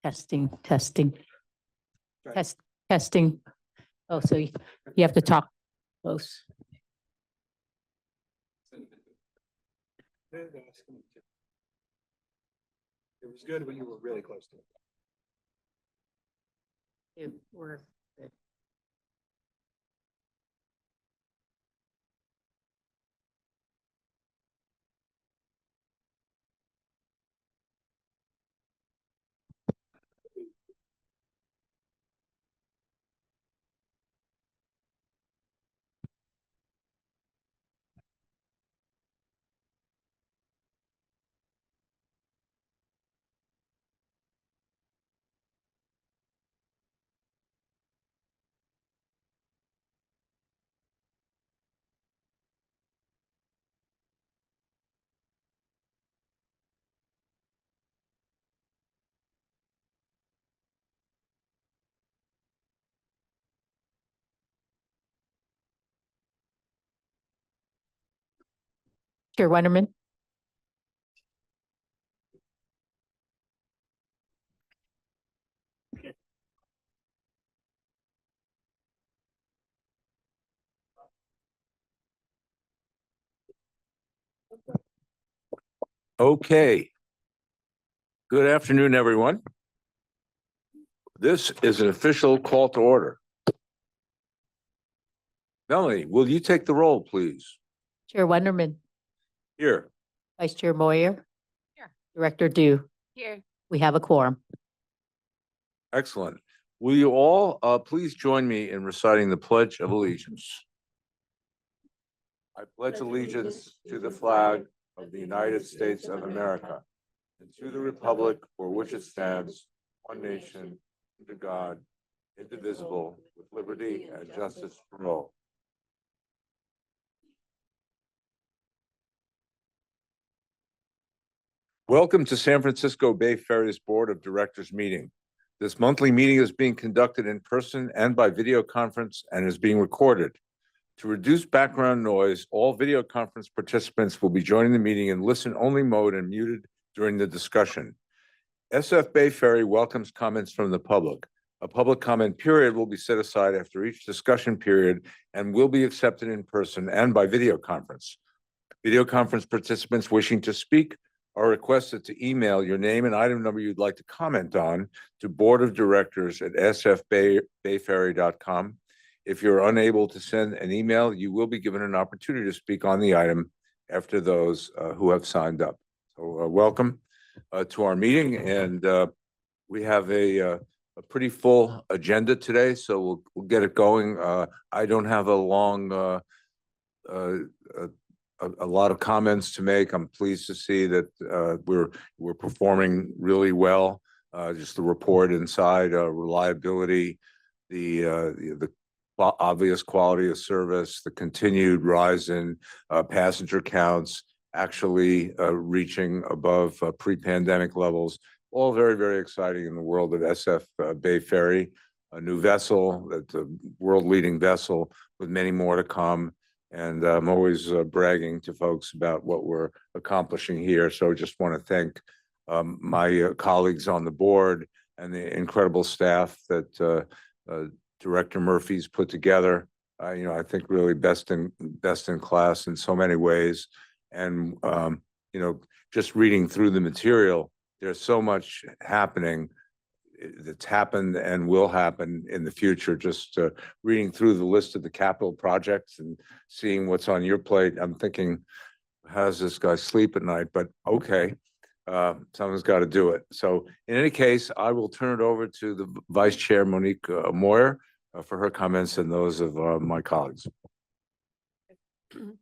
Testing, testing, Okay. testing. Oh, so you have to talk close. It was good when you were really close to it. We're good. Chair Wenderman. Okay. Good afternoon, everyone. This is an official call to order. Melanie, will you take the roll, please? Chair Wenderman, Here. Vice Chair Moyer. Here. Director Dew. Here. We have a quorum. Excellent. Will you all please join me in reciting the Pledge of Allegiance? I pledge allegiance to the flag of the United States of America and to the republic for which it stands, one nation, under God, indivisible, with liberty and justice for all. Welcome to San Francisco Bay Ferry's Board of Directors meeting. This monthly meeting is being conducted in person and by video conference and is being recorded. To reduce background noise, all video conference participants will be joining the meeting in listen-only mode and muted during the discussion. SF Bay Ferry welcomes comments from the public. A public comment period will be set aside after each discussion period and will be accepted in person and by video conference. Video conference participants wishing to speak are requested to email your name and item number you'd like to comment on to boardofdirectors@sfbayferry.com. If you're unable to send an email, you will be given an opportunity to speak on the item after those who have signed up. So welcome to our meeting, and we have a pretty full agenda today, so we'll get it going. I don't have a long a lot of comments to make. I'm pleased to see that we're performing really well. Just the report inside, reliability, the obvious quality of service, the continued rise in passenger counts, actually reaching above pre-pandemic levels. All very, very exciting in the world of SF Bay Ferry, a new vessel, that's a world-leading vessel with many more to come. And I'm always bragging to folks about what we're accomplishing here. So just want to thank my colleagues on the board and the incredible staff that Director Murphy's put together. I think really best in class in so many ways. And just reading through the material, there's so much happening that's happened and will happen in the future. Just reading through the list of the capital projects and seeing what's on your plate, I'm thinking, how does this guy sleep at night? But okay, someone's got to do it. So in any case, I will turn it over to the Vice Chair, Monique Moyer, for her comments and those of my colleagues.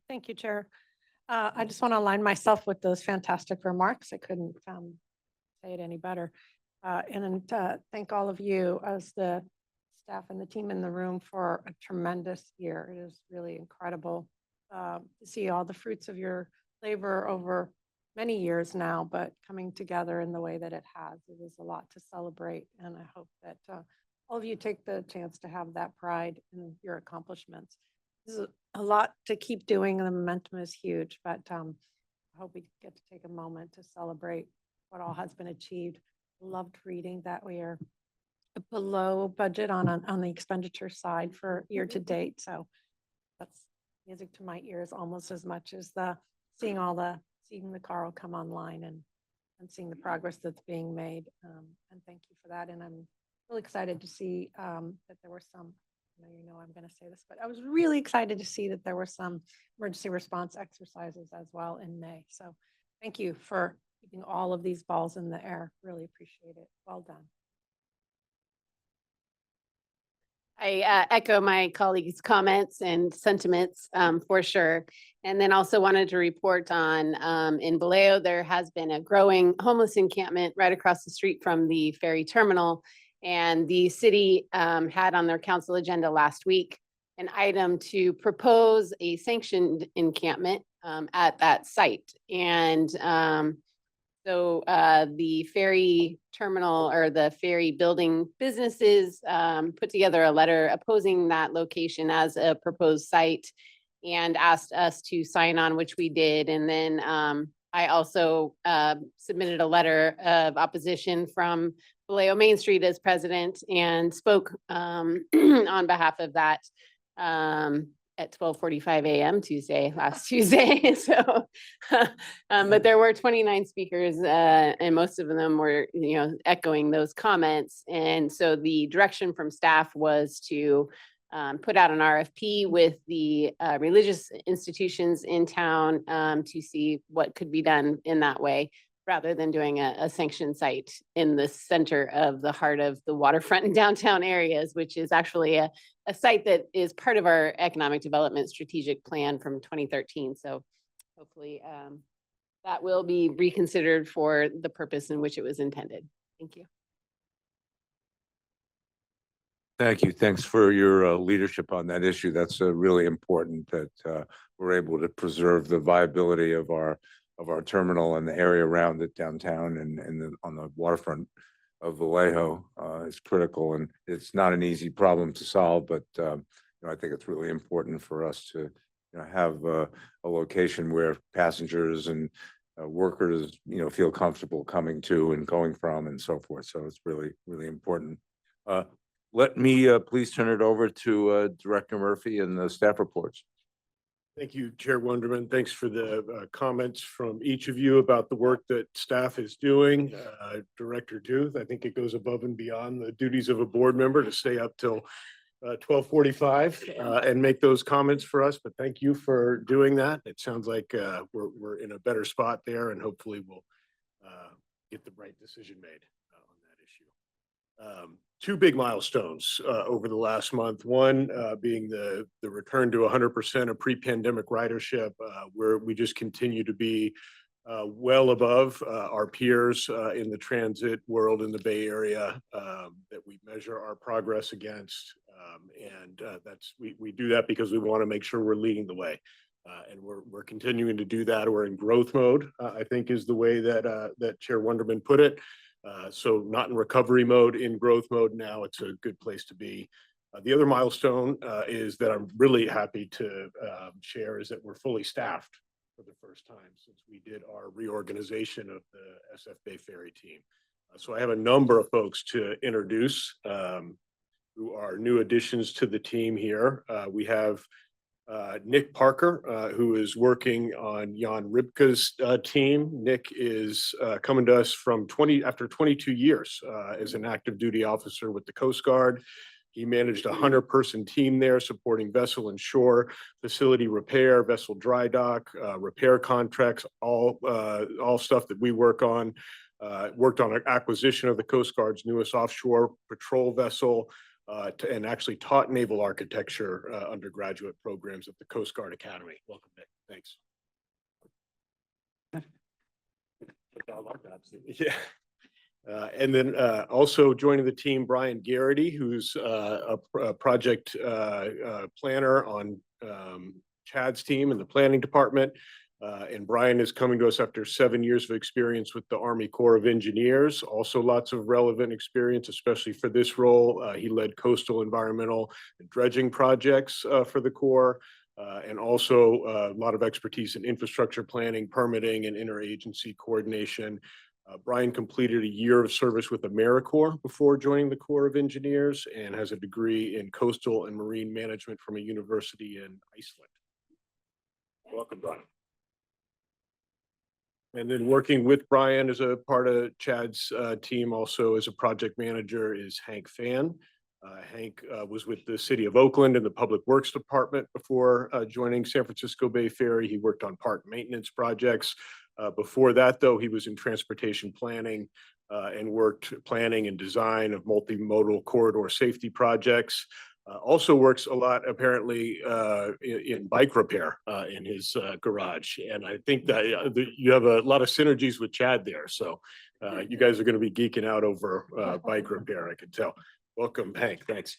Thank you, Chair. I just want to align myself with those fantastic remarks. I couldn't say it any better. And thank all of you as the staff and the team in the room for a tremendous year. It is really incredible to see all the fruits of your labor over many years now, but coming together in the way that it has. It is a lot to celebrate, and I hope that all of you take the chance to have that pride in your accomplishments. This is a lot to keep doing, and the momentum is huge, but I hope we get to take a moment to celebrate what all has been achieved. loved reading that we are below budget on the expenditure side for year to date. So that's music to my ears almost as much as seeing the Carl come online and seeing the progress that's being made. And thank you for that. And I'm really excited to see that there were some, I'm going to say this, but I was really excited to see that there were some emergency response exercises as well in May. So thank you for keeping all of these balls in the air. Really appreciate it. Well done. I echo my colleagues' comments and sentiments for sure. And then also wanted to report on in Vallejo, there has been a growing homeless encampment right across the street from the ferry terminal. And the city had on their council agenda last week an item to propose a sanctioned encampment at that site. And so the ferry terminal or the ferry building businesses put together a letter opposing that location as a proposed site and asked us to sign on, which we did. And then I also submitted a letter of opposition from Vallejo Main Street as president and spoke on behalf of that at 12:45 a.m. last Tuesday. So, but there were 29 speakers and most of them were, echoing those comments. And so the direction from staff was to put out an RFP with the religious institutions in town to see what could be done in that way, rather than doing a sanctioned site in the center of the heart of the waterfront and downtown areas, which is actually a site that is part of our economic development strategic plan from 2013. So hopefully that will be reconsidered for the purpose in which it was intended. Thank you. Thank you. Thanks for your leadership on that issue. That's really important that we're able to preserve the viability of our terminal and the area around it downtown and on the waterfront of Vallejo is critical, and it's not an easy problem to solve, but I think it's really important for us to have a location where passengers and workers feel comfortable coming to and going from and so forth. So it's really, really important. Let me please turn it over to Director Murphy and the staff reports. Thank you, Chair Wonderman. Thanks for the comments from each of you about the work that staff is doing. Director Duth, I think it goes above and beyond the duties of a board member to stay up till 12:45 and make those comments for us. But thank you for doing that. It sounds like we're in a better spot there, and hopefully we'll get the right decision made on that issue. Two big milestones over the last month. One being the return to 100% of pre-pandemic ridership, where we just continue to be well above our peers in the transit world in the Bay Area that we measure our progress against. And we do that because we want to make sure we're leading the way. And we're continuing to do that. We're in growth mode, I think is the way that Chair Wonderman put it. So not in recovery mode, in growth mode now. It's a good place to be. The other milestone is that I'm really happy to share is that we're fully staffed for the first time since we did our reorganization of the SF Bay Ferry team. So I have a number of folks to introduce who are new additions to the team here. We have Nick Parker, who is working on Jan Ribka's team. Nick is coming to us from after 22 years as an active duty officer with the Coast Guard. He managed a 100-person team there supporting vessel and shore facility repair, vessel dry dock, repair contracts, all stuff that we work on. Worked on an acquisition of the Coast Guard's newest offshore patrol vessel, and actually taught naval architecture undergraduate programs at the Coast Guard Academy. Welcome, Nick. Thanks. Yeah. And then also joining the team, Brian Garrity, who's a project planner on Chad's team in the planning department. And Brian is coming to us after 7 years of experience with the Army Corps of Engineers. Also lots of relevant experience, especially for this role. He led coastal environmental and dredging projects for the Corps. And also a lot of expertise in infrastructure planning, permitting, and interagency coordination. Brian completed a year of service with AmeriCorps before joining the Corps of Engineers and has a degree in coastal and marine management from a university in Iceland. Welcome, Brian. And then working with Brian as a part of Chad's team also as a project manager is Hank Fan. Hank was with the city of Oakland in the Public Works Department before joining San Francisco Bay Ferry. He worked on park maintenance projects. Before that, though, he was in transportation planning and worked planning and design of multimodal corridor safety projects. Also works a lot apparently in bike repair in his garage. And I think that you have a lot of synergies with Chad there. So you guys are going to be geeking out over bike repair, I can tell. Welcome, Hank. Thanks.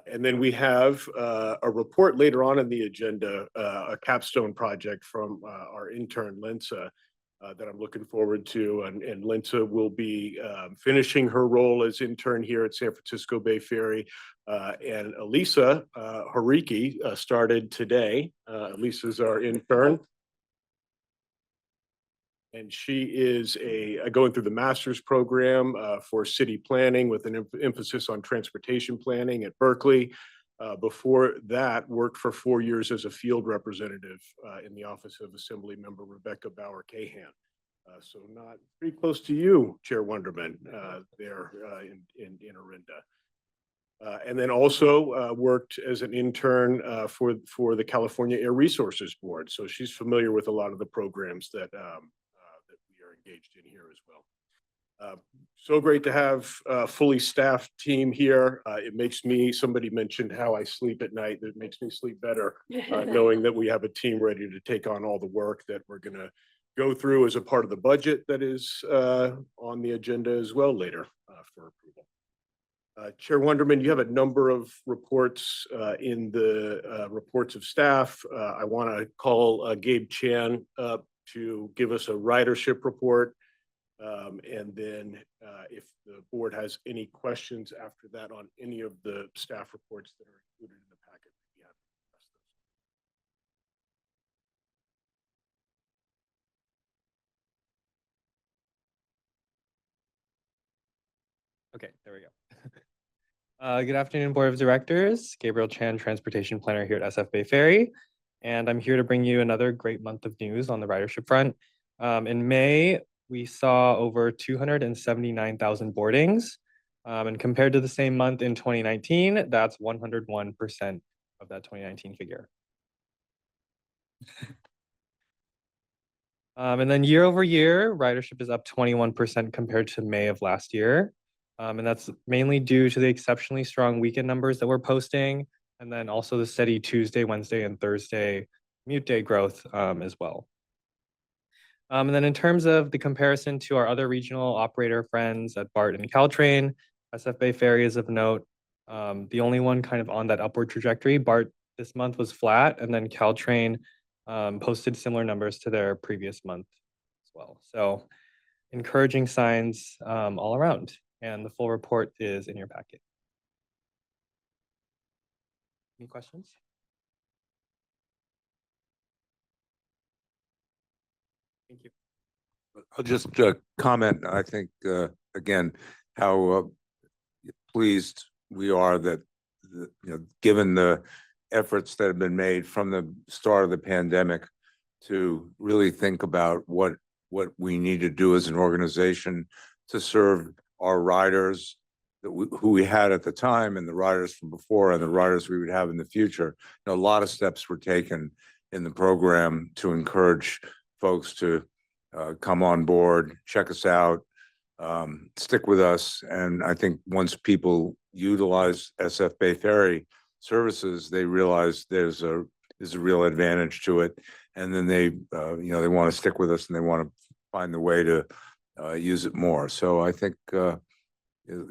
And then we have a report later on in the agenda, a capstone project from our intern, Linsa, that I'm looking forward to. And Linsa will be finishing her role as intern here at San Francisco Bay Ferry. And Elisa Hariki started today. Elisa's our intern. And she is going through the master's program for city planning with an emphasis on transportation planning at Berkeley. Before that, worked for 4 years as a field representative in the office of Assembly Member Rebecca Bauer-Cahan. So not pretty close to you, Chair Wonderman, there in Orinda. And then also worked as an intern for the California Air Resources Board. So she's familiar with a lot of the programs that we are engaged in here as well. So great to have a fully staffed team here. It makes me, somebody mentioned how I sleep at night. It makes me sleep better knowing that we have a team ready to take on all the work that we're going to go through as a part of the budget that is on the agenda as well later for approval. Chair Wonderman, you have a number of reports in the reports of staff. I want to call Gabe Chan up to give us a ridership report. And then if the board has any questions after that on any of the staff reports that are included in the packet, we'd be happy to address those. Okay, there we go. Good afternoon, Board of Directors. Gabriel Chan, Transportation Planner here at SF Bay Ferry. And I'm here to bring you another great month of news on the ridership front. In May, we saw over 279,000 boardings. And compared to the same month in 2019, that's 101% of that 2019 figure. And then year over year, ridership is up 21% compared to May of last year. And that's mainly due to the exceptionally strong weekend numbers that we're posting, and then also the steady Tuesday, Wednesday, and Thursday commute day growth as well. And then in terms of the comparison to our other regional operator friends at BART and Caltrain, SF Bay Ferry is of note. The only one kind of on that upward trajectory. BART this month was flat, and then Caltrain posted similar numbers to their previous month as well. So encouraging signs all around. And the full report is in your packet. Any questions? Thank you. I'll just comment, I think, again, how pleased we are that, given the efforts that have been made from the start of the pandemic to really think about what we need to do as an organization to serve our riders who we had at the time and the riders from before and the riders we would have in the future. A lot of steps were taken in the program to encourage folks to come on board, check us out, stick with us. And I think once people utilize SF Bay Ferry services, they realize there's a real advantage to it. And then they want to stick with us and they want to find the way to use it more. So I think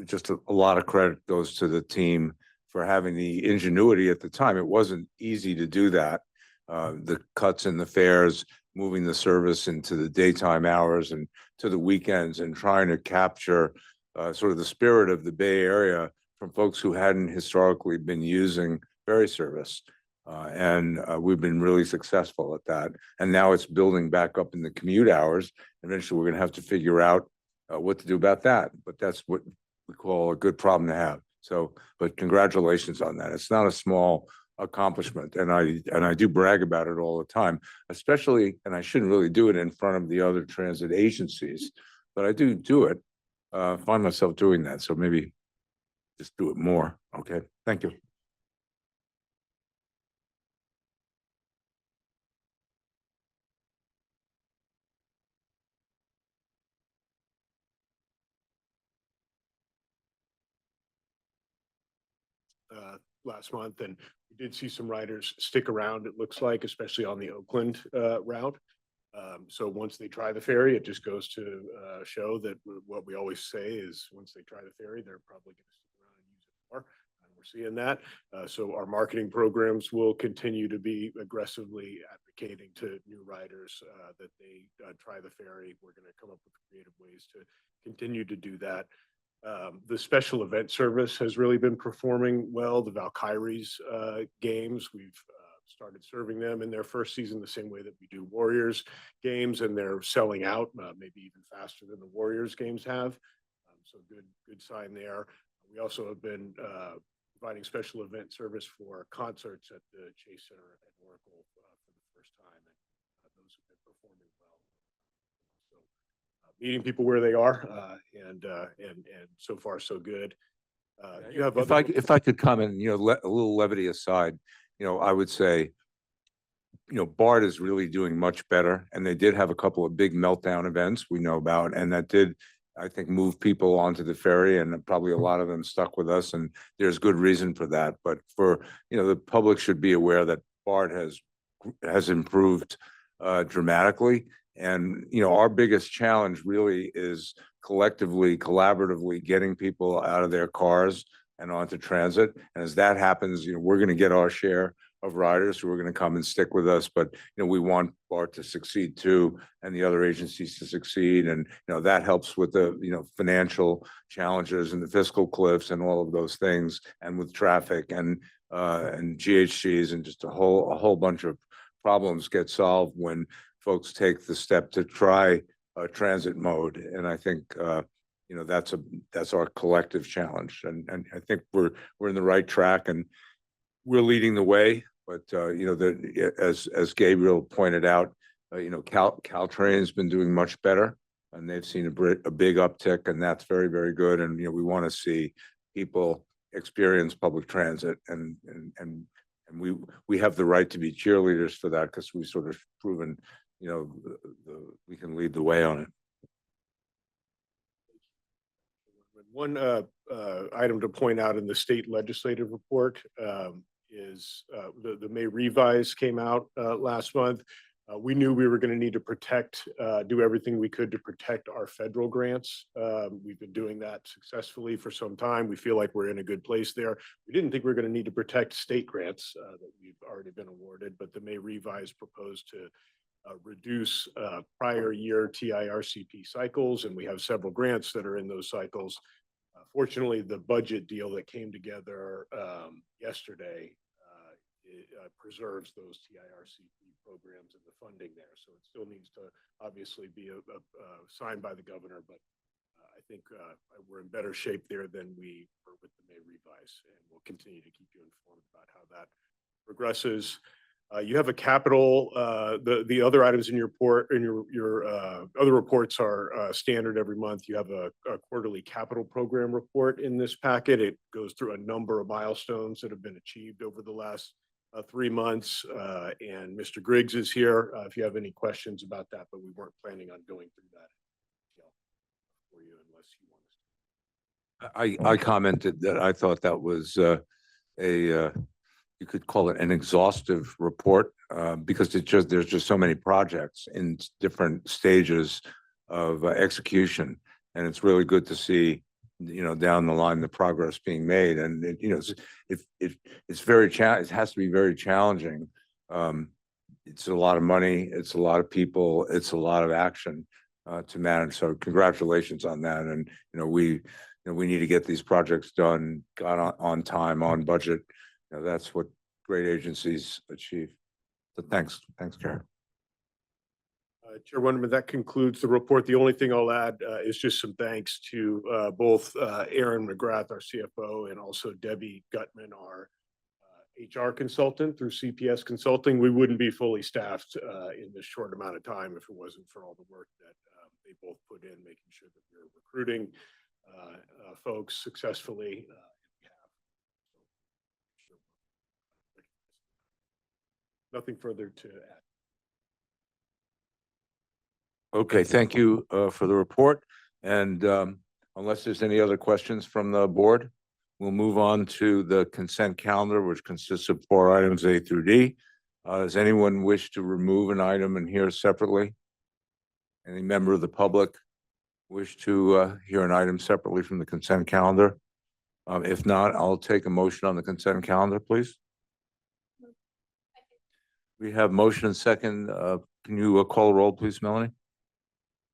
just a lot of credit goes to the team for having the ingenuity at the time. It wasn't easy to do that. The cuts in the fares, moving the service into the daytime hours and to the weekends, and trying to capture sort of the spirit of the Bay Area from folks who hadn't historically been using ferry service. We've been really successful at that. And now it's building back up in the commute hours. Eventually, we're gonna have to figure out what to do about that. But that's what we call a good problem to have. So, but congratulations on that. It's not a small accomplishment. And I do brag about it all the time, especially, and I shouldn't really do it in front of the other transit agencies, but I do it. Find myself doing that. So maybe just do it more. Okay, thank you. Last month, and we did see some riders stick around, it looks like, especially on the Oakland route. So once they try the ferry, it just goes to show that what we always say is once they try the ferry, they're probably going to stick around and use it more. And we're seeing that. So our marketing programs will continue to be aggressively advocating to new riders that they try the ferry. We're going to come up with creative ways to continue to do that. The special event service has really been performing well. The Valkyries games, we've started serving them in their first season the same way that we do Warriors games, and they're selling out maybe even faster than the Warriors games have. So good sign there. We also have been providing special event service for concerts at the Chase Center at Oracle for the first time, and those have been performing well. So meeting people where they are, and so far so good. You have If I could comment, a little levity aside, I would say, BART is really doing much better, and they did have a couple of big meltdown events we know about, and that did, I think, move people onto the ferry, and probably a lot of them stuck with us, and there's good reason for that. But the public should be aware that BART has improved dramatically. And, our biggest challenge really is collectively, collaboratively getting people out of their cars and onto transit. And as that happens, we're going to get our share of riders who are going to come and stick with us. But, we want BART to succeed too, and the other agencies to succeed. And, that helps with the, financial challenges and the fiscal cliffs and all of those things, and with traffic and GHGs, and just a whole bunch of problems get solved when folks take the step to try a transit mode. And I think, that's our collective challenge. And I think we're in the right track, and we're leading the way. But, as Gabriel pointed out, Caltrain's been doing much better, and they've seen a big uptick, and that's very, very good. And, we want to see people experience public transit, and we have the right to be cheerleaders for that, because we sort of proven, we can lead the way on it. One item to point out in the state legislative report is the May revise came out last month. We knew we were going to need to do everything we could to protect our federal grants. We've been doing that successfully for some time. We feel like we're in a good place there. We didn't think we were going to need to protect state grants that we've already been awarded, but the May revise proposed to reduce prior year TIRCP cycles, and we have several grants that are in those cycles. Fortunately, the budget deal that came together yesterday preserves those TIRCP programs and the funding there. So it still needs to obviously be signed by the governor, but I think we're in better shape there than we were with the May revise, and we'll continue to keep you informed about how that progresses. You have a capital, the other items in your report, your other reports are standard every month. You have a quarterly capital program report in this packet. It goes through a number of milestones that have been achieved over the last 3 months. And Mr. Griggs is here if you have any questions about that, but we weren't planning on going through that for you unless you want us to. I commented that I thought that was you could call it an exhaustive report, because there's just so many projects in different stages of execution, and it's really good to see, down the line, the progress being made. And it's very it has to be very challenging. It's a lot of money, it's a lot of people, it's a lot of action to manage. So congratulations on that. And we need to get these projects done, got on time, on budget. That's what great agencies achieve. So thanks, Karen. Chair Wonderman, that concludes the report. The only thing I'll add is just some thanks to both Aaron McGrath, our CFO, and also Debbie Gutman, our HR consultant through CPS Consulting. We wouldn't be fully staffed in this short amount of time if it wasn't for all the work that they both put in, making sure that we're recruiting folks successfully. Nothing further to add. Okay, thank you for the report. And unless there's any other questions from the board, we'll move on to the consent calendar, which consists of 4 items A through D. Does anyone wish to remove an item and hear separately? Any member of the public wish to hear an item separately from the consent calendar? If not, I'll take a motion on the consent calendar, please. We have motion and second. Can you call a roll, please, Melanie?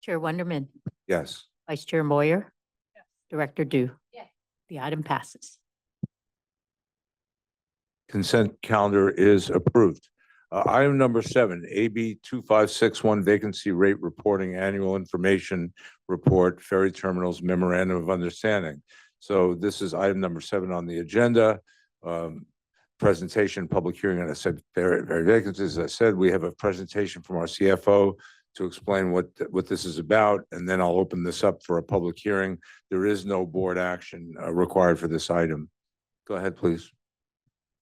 Chair Wonderman, Yes. Vice Chair Moyer. Director Du. The item passes. Consent calendar is approved. Item number 7, AB 2561 vacancy rate reporting annual information report, ferry terminals memorandum of understanding. So this is item number 7 on the agenda. Presentation, public hearing, and I said ferry vacancies. As I said, we have a presentation from our CFO to explain what this is about, and then I'll open this up for a public hearing. There is no board action required for this item. Go ahead, please.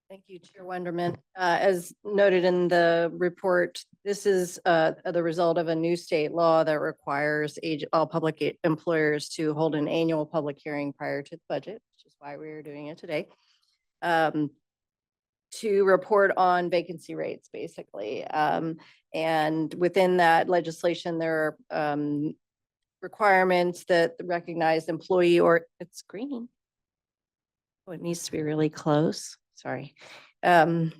Thank you, Chair Wenderman. As noted in the report, this is the result of a new state law that requires all public employers to hold an annual public hearing prior to the budget, which is why we are doing it today, to report on vacancy rates, basically. And within that legislation, there are requirements that the recognized employee, or it's green. Oh, it needs to be really close. Sorry. That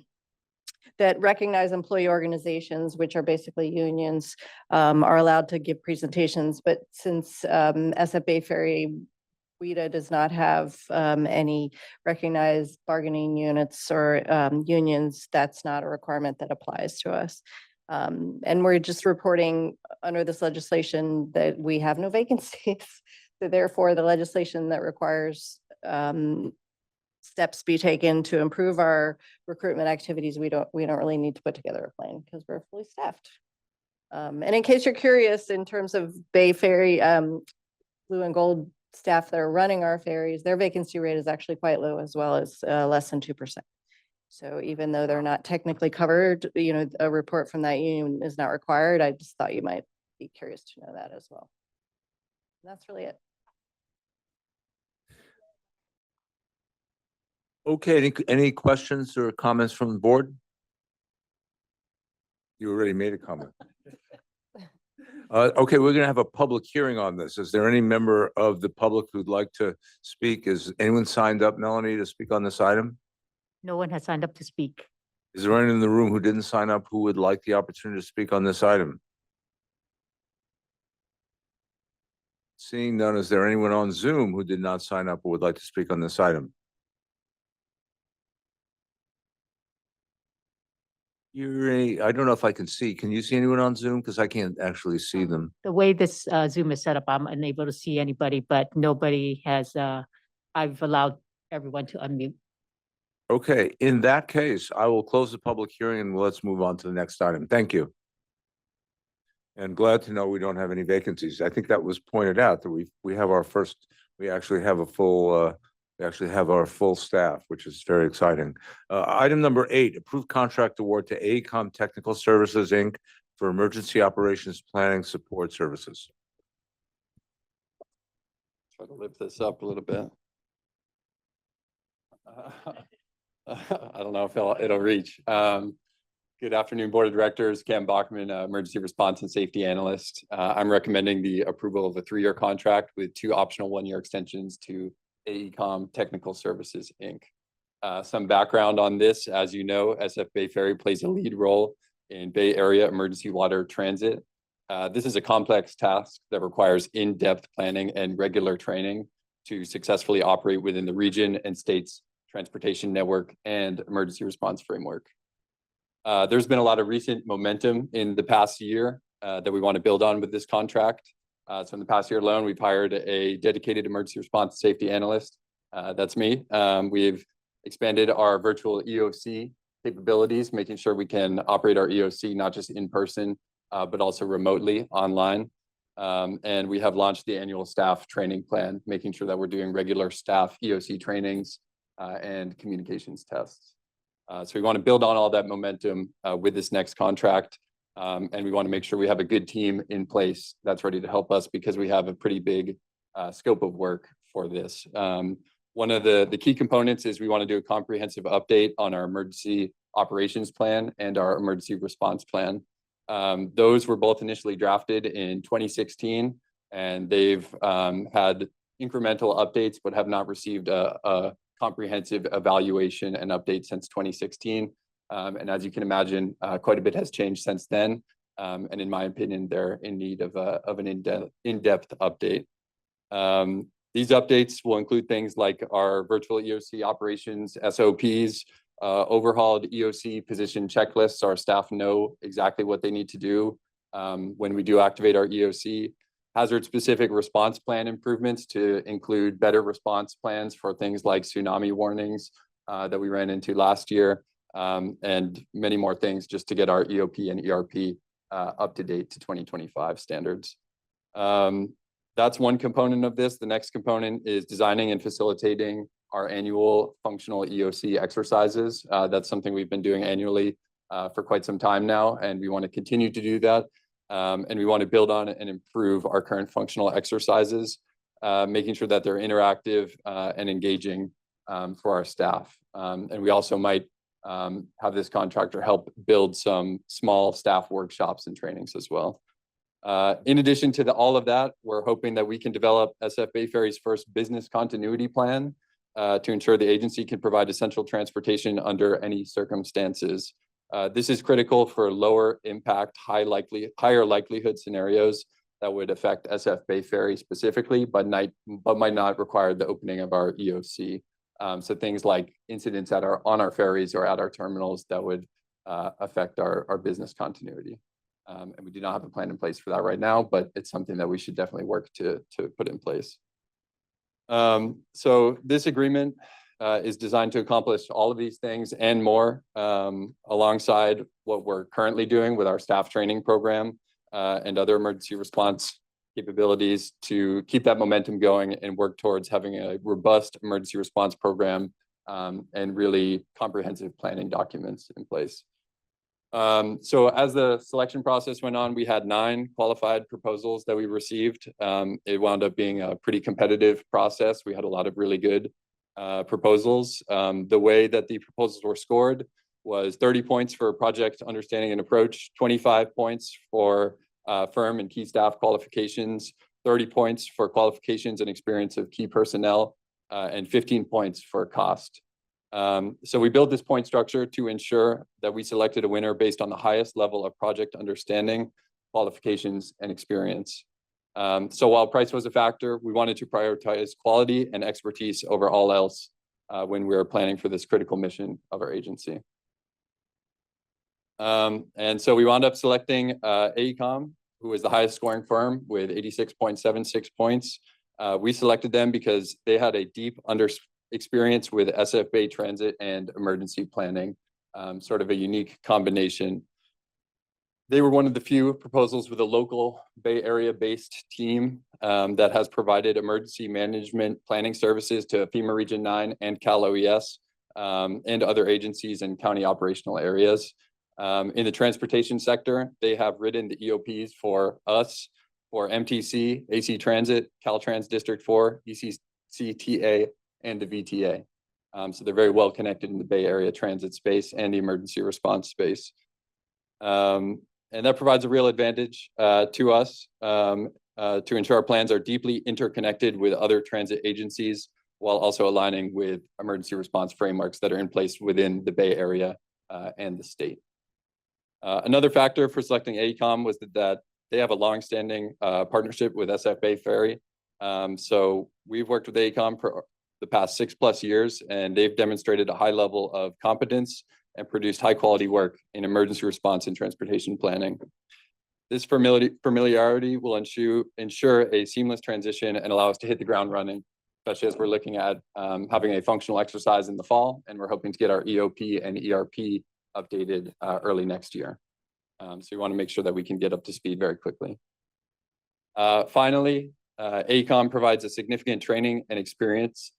recognize employee organizations, which are basically unions, are allowed to give presentations. But since SF Bay Ferry WETA does not have any recognized bargaining units or unions, that's not a requirement that applies to us. And we're just reporting under this legislation that we have no vacancies. So therefore, the legislation that requires steps be taken to improve our recruitment activities, we don't really need to put together a plan because we're fully staffed. And in case you're curious, in terms of Bay Ferry, blue and gold staff that are running our ferries, their vacancy rate is actually quite low, as well as less than 2%. So even though they're not technically covered, you know, a report from that union is not required. I just thought you might be curious to know that as well. And that's really it. Okay, any questions or comments from the board? You already made a comment. Okay, we're gonna have a public hearing on this. Is there any member of the public who'd like to speak? Is anyone signed up, Melanie, to speak on this item? No one has signed up to speak. Is there anyone in the room who didn't sign up who would like the opportunity to speak on this item? Seeing none, is there anyone on Zoom who did not sign up or would like to speak on this item? I don't know if I can see. Can you see anyone on Zoom? Because I can't actually see them. The way this Zoom is set up, I'm unable to see anybody, but nobody has, I've allowed everyone to unmute. Okay, in that case, I will close the public hearing and let's move on to the next item. Thank you. And glad to know we don't have any vacancies. I think that was pointed out that we have our first, we actually have a full, we actually have our full staff, which is very exciting. Item number 8, approved contract award to AECOM Technical Services, Inc. for emergency operations planning support services. Try to lift this up a little bit. I don't know if it'll reach. Good afternoon, Board of Directors. Cam Bachman, Emergency Response and Safety Analyst. I'm recommending the approval of a 3-year contract with 2 optional 1-year extensions to AECOM Technical Services, Inc. Some background on this: as you know, SF Bay Ferry plays a lead role in Bay Area emergency water transit. This is a complex task that requires in-depth planning and regular training to successfully operate within the region and state's transportation network, and emergency response framework. There's been a lot of recent momentum in the past year that we want to build on with this contract. So in the past year alone, we've hired a dedicated emergency response safety analyst. That's me. We've expanded our virtual EOC capabilities, making sure we can operate our EOC not just in person, but also remotely online. And we have launched the annual staff training plan, making sure that we're doing regular staff EOC trainings and communications tests. So we want to build on all that momentum with this next contract. And we want to make sure we have a good team in place that's ready to help us because we have a pretty big scope of work for this. One of the key components is we want to do a comprehensive update on our emergency operations plan and our emergency response plan. Those were both initially drafted in 2016, and they've had incremental updates, but have not received a comprehensive evaluation and update since 2016. And as you can imagine, quite a bit has changed since then. And in my opinion, they're in need of an in-depth update. These updates will include things like our virtual EOC operations, SOPs, overhauled EOC position checklists, so our staff know exactly what they need to do when we do activate our EOC. Hazard-specific response plan improvements to include better response plans for things like tsunami warnings that we ran into last year, and many more things just to get our EOP and ERP up to date to 2025 standards. That's one component of this. The next component is designing and facilitating our annual functional EOC exercises. That's something we've been doing annually for quite some time now, and we want to continue to do that. And we want to build on and improve our current functional exercises, making sure that they're interactive and engaging for our staff. And we also might have this contractor help build some small staff workshops and trainings as well. In addition to all of that, we're hoping that we can develop SF Bay Ferry's first business continuity plan to ensure the agency can provide essential transportation under any circumstances. This is critical for lower impact, higher likelihood scenarios that would affect SF Bay Ferry specifically, but might not require the opening of our EOC. So things like incidents on our ferries or at our terminals that would affect our business continuity. And we do not have a plan in place for that right now, but it's something that we should definitely work to put in place. So this agreement is designed to accomplish all of these things and more, alongside what we're currently doing with our staff training program and other emergency response capabilities to keep that momentum going and work towards having a robust emergency response program and really comprehensive planning documents in place. So as the selection process went on, we had 9 qualified proposals that we received. It wound up being a pretty competitive process. We had a lot of really good proposals. The way that the proposals were scored was 30 points for project understanding and approach, 25 points for firm and key staff qualifications, 30 points for qualifications and experience of key personnel, and 15 points for cost. So we built this point structure to ensure that we selected a winner based on the highest level of project understanding, qualifications, and experience. So while price was a factor, we wanted to prioritize quality and expertise over all else when we were planning for this critical mission of our agency. And so we wound up selecting AECOM, who was the highest scoring firm with 86.76 points. We selected them because they had a deep experience with SF Bay Transit and emergency planning, sort of a unique combination. They were one of the few proposals with a local Bay Area based team that has provided emergency management planning services to FEMA Region 9 and Cal OES and other agencies and county operational areas. In the transportation sector, they have written the EOPs for us, for MTC, AC Transit, Caltrans District 4, ECCTA, and the VTA. So they're very well connected in the Bay Area transit space and the emergency response space. And that provides a real advantage to us to ensure our plans are deeply interconnected with other transit agencies while also aligning with emergency response frameworks that are in place within the Bay Area and the state. Another factor for selecting AECOM was that they have a longstanding partnership with SF Bay Ferry. So we've worked with AECOM the past 6+ years, and they've demonstrated a high level of competence and produced high quality work in emergency response and transportation planning. This familiarity will ensure a seamless transition and allow us to hit the ground running, especially as we're looking at having a functional exercise in the fall, and we're hoping to get our EOP and ERP updated early next year. So we want to make sure that we can get up to speed very quickly. Finally, AECOM provides a significant training and exercise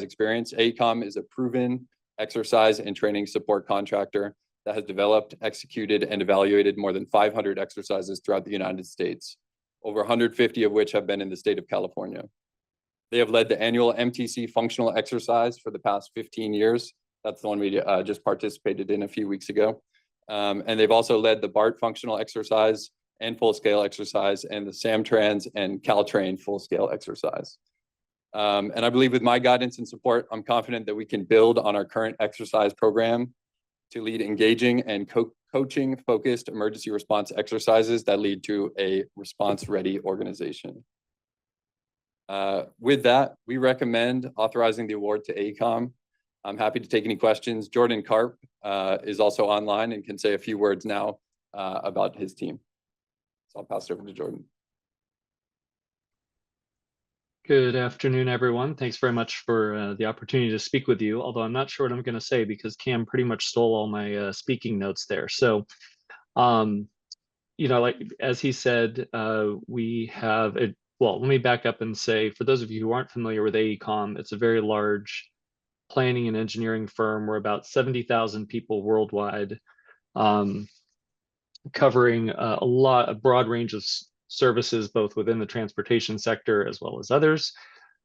experience. AECOM is a proven exercise and training support contractor that has developed, executed, and evaluated more than 500 exercises throughout the United States, over 150 of which have been in the state of California. They have led the annual MTC functional exercise for the past 15 years. That's the one we just participated in a few weeks ago. And they've also led the BART functional exercise and full-scale exercise, and the SAMTRANS and Caltrain full-scale exercise. And I believe with my guidance and support, I'm confident that we can build on our current exercise program to lead engaging and coaching focused emergency response exercises that lead to a response-ready organization. With that, we recommend authorizing the award to AECOM. I'm happy to take any questions. Jordan Karp is also online and can say a few words now about his team. So I'll pass it over to Jordan. Good afternoon, everyone. Thanks very much for the opportunity to speak with you, although I'm not sure what I'm going to say because Cam pretty much stole all my speaking notes there. So, you know, like as he said, we have it. Well, let me back up and say, for those of you who aren't familiar with AECOM, it's a very large planning and engineering firm. We're about 70,000 people worldwide, covering a broad range of services, both within the transportation sector as well as others.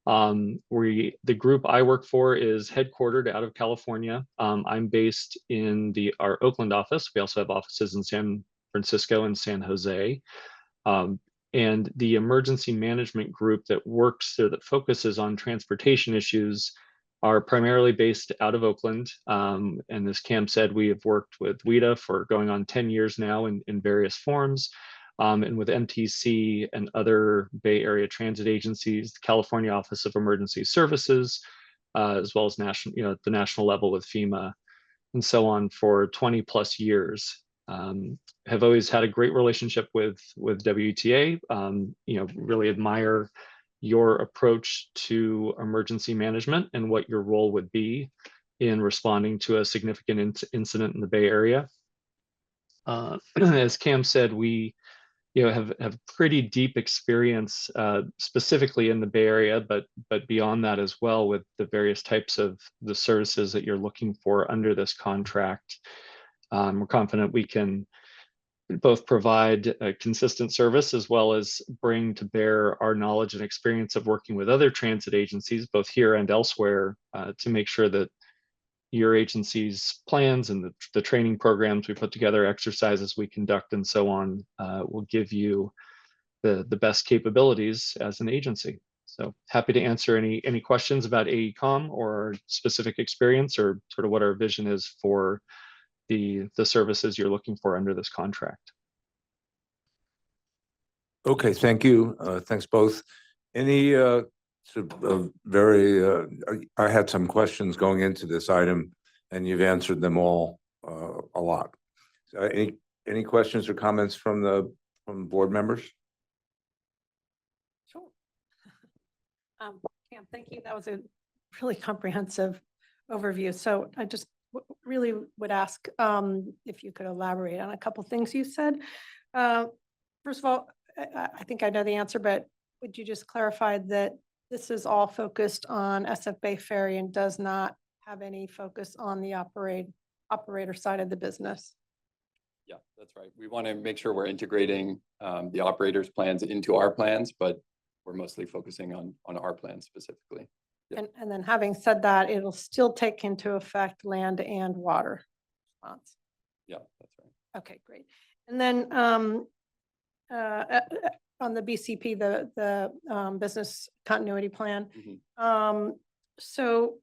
The group I work for is headquartered out of California. I'm based in our Oakland office. We also have offices in San Francisco and San Jose. And the emergency management group that focuses on transportation issues are primarily based out of Oakland. And as Cam said, we have worked with WETA for going on 10 years now in various forms. And with MTC and other Bay Area transit agencies, the California Office of Emergency Services, as well as the national level with FEMA and so on for 20+ years. Have always had a great relationship with WETA. Really admire your approach to emergency management and what your role would be in responding to a significant incident in the Bay Area. As Cam said, we have pretty deep experience specifically in the Bay Area, but beyond that as well with the various types of the services that you're looking for under this contract. We're confident we can both provide a consistent service as well as bring to bear our knowledge and experience of working with other transit agencies, both here and elsewhere, to make sure that your agency's plans and the training programs we put together, exercises we conduct, and so on, will give you the best capabilities as an agency. So happy to answer any questions about AECOM or specific experience or sort of what our vision is for the services you're looking for under this contract. Okay, thank you. Thanks both. Any I had some questions going into this item, and you've answered them all a lot. Any questions or comments from board members? Sure. Cam, thank you. That was a really comprehensive overview. So I just really would ask if you could elaborate on a couple things you said. First of all, I think I know the answer, but would you just clarify that this is all focused on SF Bay Ferry and does not have any focus on the operator side of the business? Yeah, that's right. We want to make sure we're integrating the operators' plans into our plans, but we're mostly focusing on our plans specifically. Yeah. And then having said that, it'll still take into effect land and water response. Yeah, that's right. Okay, great. And then on the BCP, the business continuity plan. Mhm. So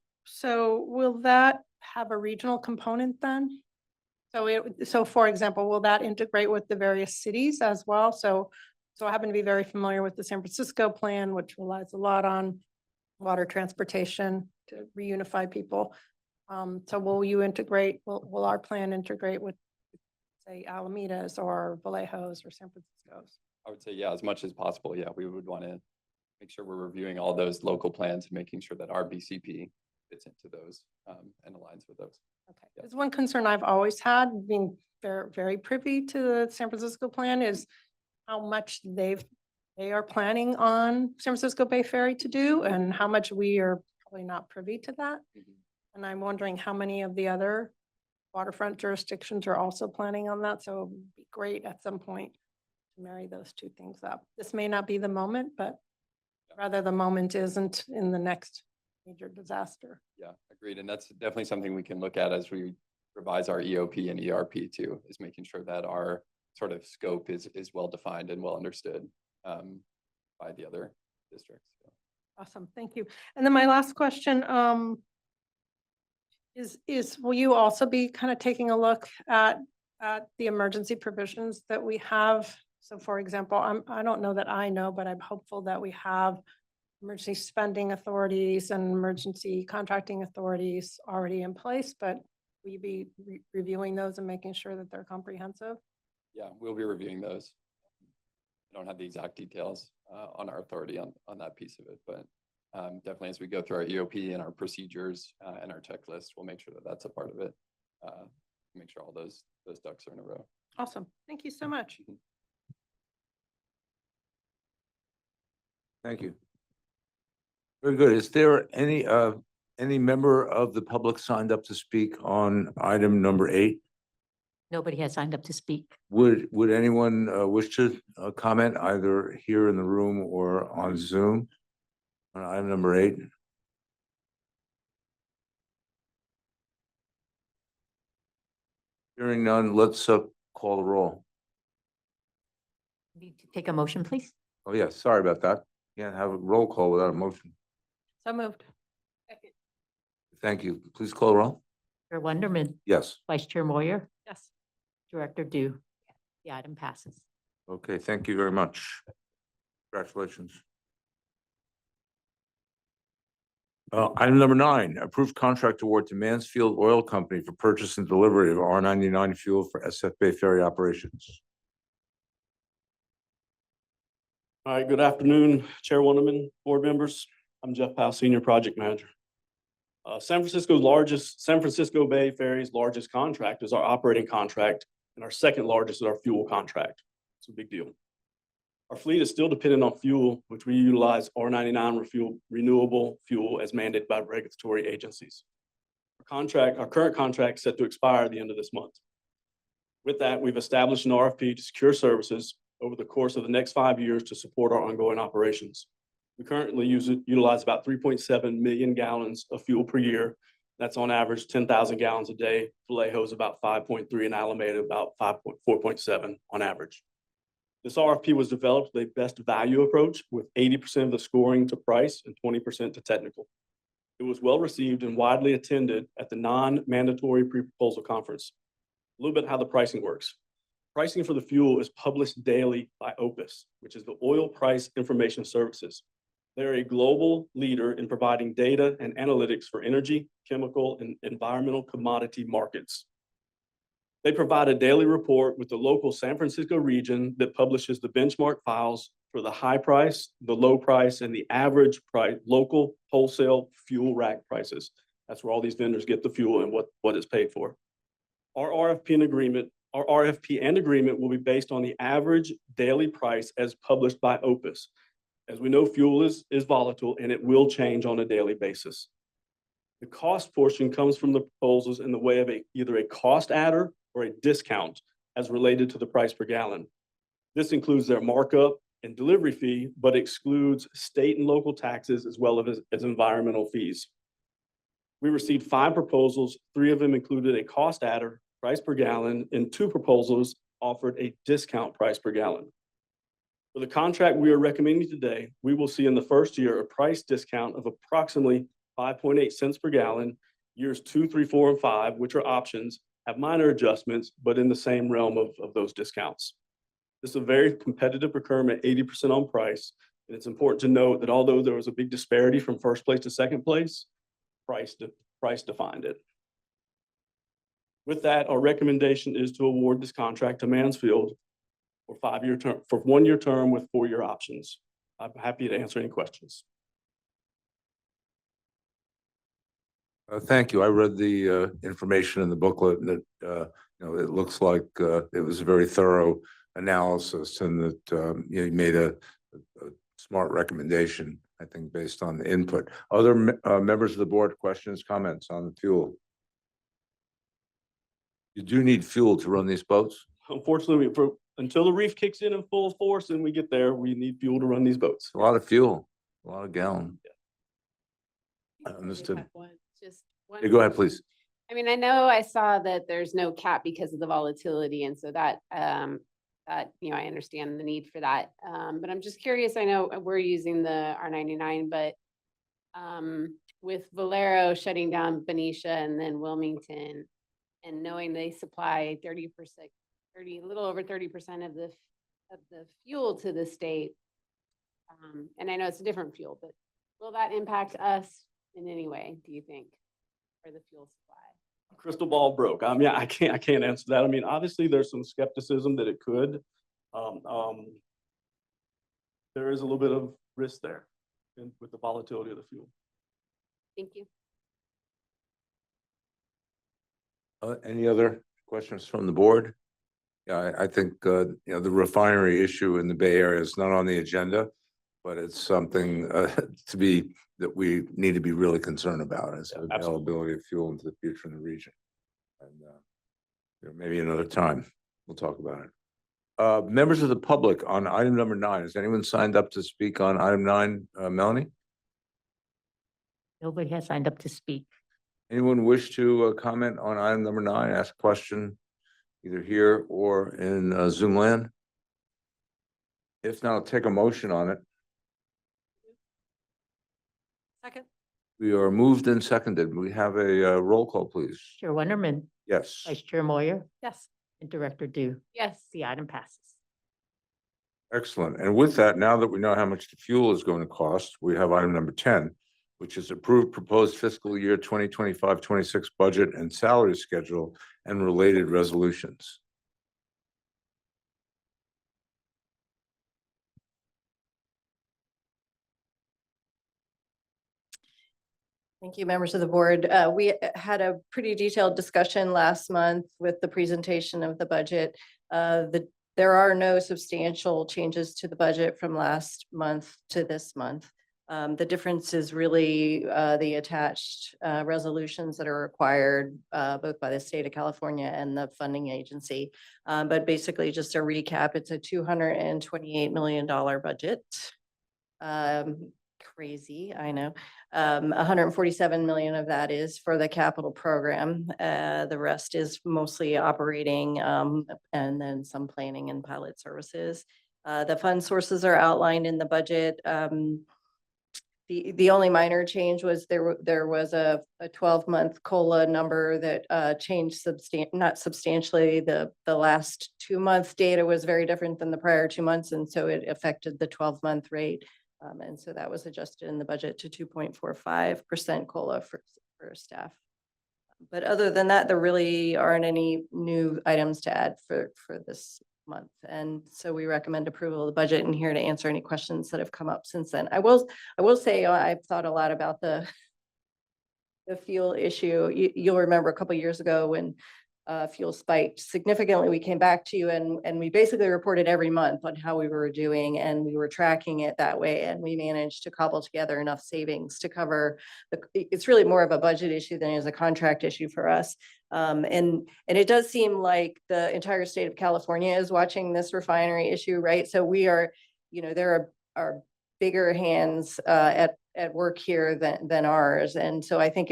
will that have a regional component then? So for example, will that integrate with the various cities as well? So I happen to be very familiar with the San Francisco plan, which relies a lot on water transportation to reunify people. So will you integrate, will our plan integrate with, say, Alameda's or Vallejo's or San Francisco's? I would say, yeah, as much as possible. Yeah, we would want to make sure we're reviewing all those local plans and making sure that our BCP fits into those and aligns with those. Okay, Yeah. because one concern I've always had, being very, very privy to the San Francisco plan, is how much they are planning on San Francisco Bay Ferry to do and how much we are probably not privy to that. Mhm. And I'm wondering how many of the other waterfront jurisdictions are also planning on that. So it'd be great at some point to marry those two things up. This may not be the moment, but rather the moment isn't in the next major disaster. Yeah, agreed. And that's definitely something we can look at as we revise our EOP and ERP too, is making sure that our sort of scope is well defined and well understood by the other districts. Yeah. Awesome, thank you. And then my last question, will you also be kind of taking a look at the emergency provisions that we have? So for example, I don't know that I know, but I'm hopeful that we have emergency spending authorities and emergency contracting authorities already in place, but will you be reviewing those and making sure that they're comprehensive? Yeah, we'll be reviewing those. I don't have the exact details on our authority on that piece of it, but definitely as we go through our EOP and our procedures and our checklist, we'll make sure that that's a part of it. Make sure all those ducks are in a row. Awesome, thank you so much. Thank you. Very good. Is there any member of the public signed up to speak on item number 8? Nobody has signed up to speak. Would anyone wish to comment either here in the room or on Zoom on item number 8? Hearing none, let's call the roll. Need to take a motion, please. Oh, yeah, sorry about that. Can't have a roll call without a motion. So moved. Thank you. Please call the roll. Chair Wonderman, Yes. Vice Chair Moyer, Yes. Director Dew. The item passes. Okay, thank you very much. Congratulations. Item number 9, approved contract award to Mansfield Oil Company for purchase and delivery of R99 fuel for SF Bay Ferry operations. All right, good afternoon, Chair Wonderman, board members. I'm Jeff Powell, Senior Project Manager. San Francisco Bay Ferry's largest contract is our operating contract, and our second largest is our fuel contract. It's a big deal. Our fleet is still dependent on fuel, which we utilize R99 renewable fuel as mandated by regulatory agencies. Our current contract is set to expire at the end of this month. With that, we've established an RFP to secure services over the course of the next 5 years to support our ongoing operations. We currently utilize about 3.7 million gallons of fuel per year. That's on average 10,000 gallons a day. Vallejo is about 5.3 and Alameda about 4.7 on average. This RFP was developed with a best value approach with 80% of the scoring to price and 20% to technical. It was well received and widely attended at the non-mandatory pre-proposal conference. A little bit how the pricing works. Pricing for the fuel is published daily by OPIS, which is the Oil Price Information Services. They're a global leader in providing data and analytics for energy, chemical, and environmental commodity markets. They provide a daily report with the local San Francisco region that publishes the benchmark files for the high price, the low price, and the average price, local wholesale fuel rack prices. That's where all these vendors get the fuel and what is paid for. Our RFP and agreement will be based on the average daily price as published by OPIS. As we know, fuel is volatile and it will change on a daily basis. The cost portion comes from the proposals in the way of either a cost adder or a discount as related to the price per gallon. This includes their markup and delivery fee, but excludes state and local taxes as well as environmental fees. We received 5 proposals. 3 of them included a cost adder, price per gallon, and 2 proposals offered a discount price per gallon. For the contract we are recommending today, we will see in the first year a price discount of approximately 5.8 cents per gallon. Years 2, 3, 4, and 5, which are options, have minor adjustments, but in the same realm of those discounts. This is a very competitive procurement, 80% on price, And it's important to note that although there was a big disparity from first place to second place, price defined it. With that, our recommendation is to award this contract to Mansfield for 5-year term, for 1-year term with 4-year options. I'm happy to answer any questions. Thank you. I read the information in the booklet and it looks like it was a very thorough analysis and that you made a smart recommendation, I think, based on the input. Other members of the board, questions, comments on the fuel? You do need fuel to run these boats? Unfortunately, until the reef kicks in full force and we get there, we need fuel to run these boats. A lot of fuel, a lot of gallon. I just Understood. have one- Just one. Yeah, go ahead, please. I mean, I know I saw that there's no cap because of the volatility, and so that, I understand the need for that. But I'm just curious, I know we're using the R99, but with Valero shutting down Benicia and then Wilmington, and knowing they supply 30%, a little over 30% of the fuel to the state. And I know it's a different fuel, but will that impact us in any way, do you think, for the fuel supply? Crystal ball broke. I mean, I can't answer that. I mean, obviously, there's some skepticism that it could. There is a little bit of risk there with the volatility of the fuel. Thank you. Any other questions from the board? Yeah, I think, the refinery issue in the Bay Area is not on the agenda, but it's something that we need to be really concerned about as Yeah, availability of fuel into the future in the region. And maybe another time we'll talk about it. Members of the public on item number 9, has anyone signed up to speak on item 9, Melanie? Nobody has signed up to speak. Anyone wish to comment on item number 9, ask a question either here or in Zoom land? If not, I'll take a motion on it. Second. We are moved and seconded. We have a roll call, please. Chair Wonderman, Yes. Vice Chair Moyer, Yes. and Director Du. Yes. The item passes. Excellent. And with that, now that we know how much the fuel is going to cost, we have item number 10, which is approved proposed fiscal year 2025-26 budget and salary schedule and related resolutions. Thank you, members of the board. We had a pretty detailed discussion last month with the presentation of the budget. There are no substantial changes to the budget from last month to this month. The difference is really the attached resolutions that are required both by the state of California and the funding agency. But basically, just a recap, it's a $228 million budget. Crazy, I know. 147 million of that is for the capital program. The rest is mostly operating and then some planning and pilot services. The fund sources are outlined in the budget. The only minor change was there was a 12-month COLA number that changed not substantially. The last 2-month data was very different than the prior 2 months, and so it affected the 12-month rate. And so that was adjusted in the budget to 2.45% COLA for staff. But other than that, there really aren't any new items to add for this month. And so we recommend approval of the budget, and here to answer any questions that have come up since then. I will say I've thought a lot about the fuel issue. You'll remember a couple of years ago when fuel spiked significantly, we came back to you and we basically reported every month on how we were doing, and we were tracking it that way. And we managed to cobble together enough savings to cover it's really more of a budget issue than it is a contract issue for us. And it does seem like the entire state of California is watching this refinery issue, right? So we are, there are bigger hands at work here than ours. And so I think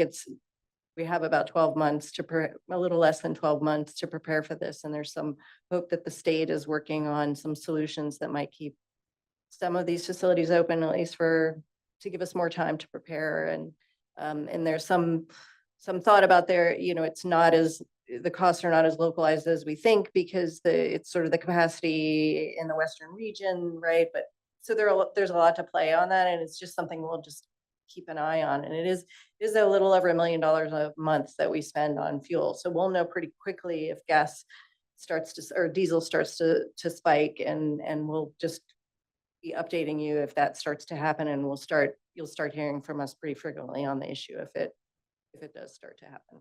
we have about 12 months a little less than 12 months to prepare for this. And there's some hope that the state is working on some solutions that might keep some of these facilities open, at least to give us more time to prepare. And there's some thought about there, it's not the costs are not as localized as we think, because it's sort of the capacity in the Western region, right? But so there's a lot to play on that, and it's just something we'll just keep an eye on. And it is a little over $1 million a month that we spend on fuel. So we'll know pretty quickly if gas starts to, or diesel starts to spike, and we'll just be updating you if that starts to happen, and you'll start hearing from us pretty frequently on the issue if it does start to happen.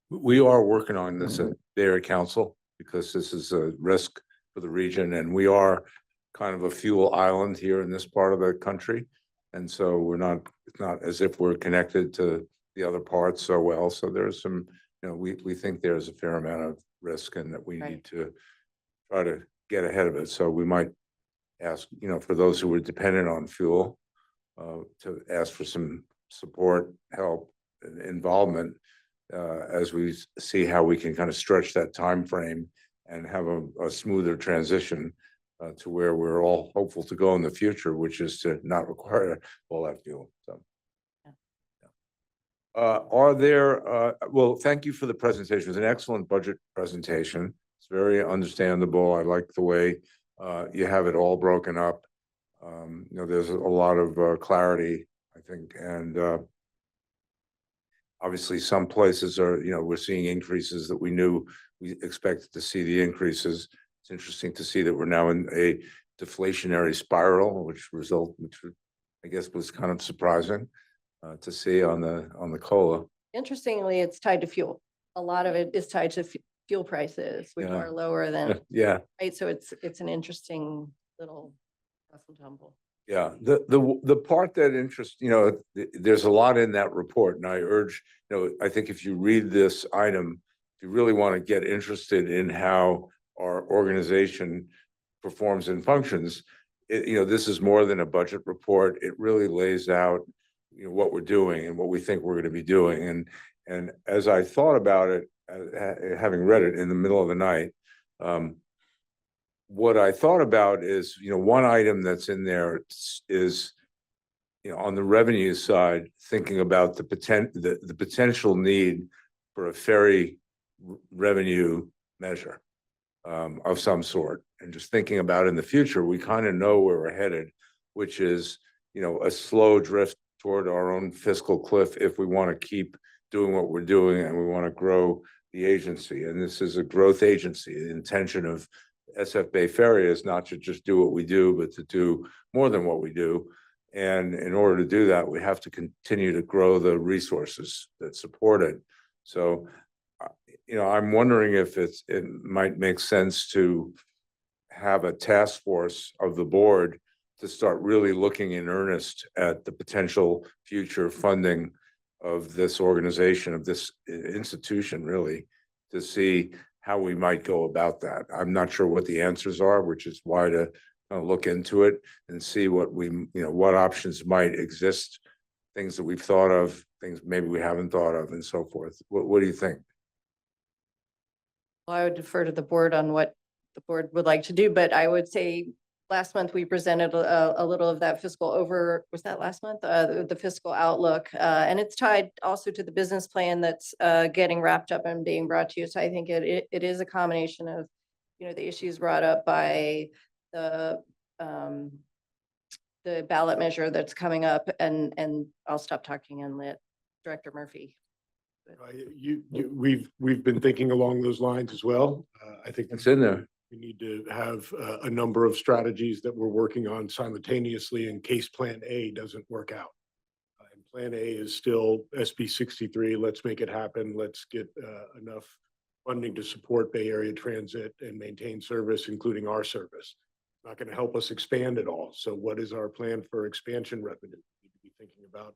We are working on this at the area council because this is a risk for the region, and we are kind of a fuel island here in this part of the country. And so it's not as if we're connected to the other parts so well. So there's some, we think there's a fair amount of risk and that we Right. need to try to get ahead of it. So we might ask, for those who are dependent on fuel, to ask for some support, help, and involvement as we see how we can kind of stretch that time frame and have a smoother transition to where we're all hopeful to go in the future, which is to not require all that fuel. So, well, thank you for the presentation. It was an excellent budget presentation. It's very understandable. I like the way you have it all broken up. There's a lot of clarity, I think, and obviously some places are, we're seeing increases that we knew we expected to see the increases. It's interesting to see that we're now in a deflationary spiral, which I guess was kind of surprising to see on the COLA. Interestingly, it's tied to fuel. A lot of it is tied to fuel prices, which Yeah. are lower than, Yeah, right? So it's an interesting little rough and tumble. yeah. The part that interests, there's a lot in that report, and I urge, I think if you read this item, if you really want to get interested in how our organization performs and functions, this is more than a budget report. It really lays out, what we're doing and what we think we're going to be doing. And as I thought about it, having read it in the middle of the night, what I thought about is, one item that's in there is, on the revenue side, thinking about the potential need for a ferry revenue measure of some sort, and just thinking about in the future, we kind of know where we're headed, which is, a slow drift toward our own fiscal cliff if we want to keep doing what we're doing and we want to grow the agency. And this is a growth agency. The intention of SF Bay Ferry is not to just do what we do, but to do more than what we do. And in order to do that, we have to continue to grow the resources that support it. So, I'm wondering if it might make sense to have a task force of the board to start really looking in earnest at the potential future funding of this organization, of this institution, really, to see how we might go about that. I'm not sure what the answers are, which is why to look into it and see what what options might exist, things that we've thought of, things maybe we haven't thought of, and so forth. What do you think? Well, I would defer to the board on what the board would like to do, but I would say last month we presented a little of that was that last month? The fiscal outlook, and it's tied also to the business plan that's getting wrapped up and being brought to you. So I think it is a combination of, the issues brought up by the ballot measure that's coming up, and I'll stop talking and let Director Murphy. We've been thinking along those lines as well. I think It's in there. we need to have a number of strategies that we're working on simultaneously in case Plan A doesn't work out. And Plan A is still SB 63. Let's make it happen. Let's get enough funding to support Bay Area transit and maintain service, including our service. Not going to help us expand at all. So what is our plan for expansion revenue? We need to be thinking about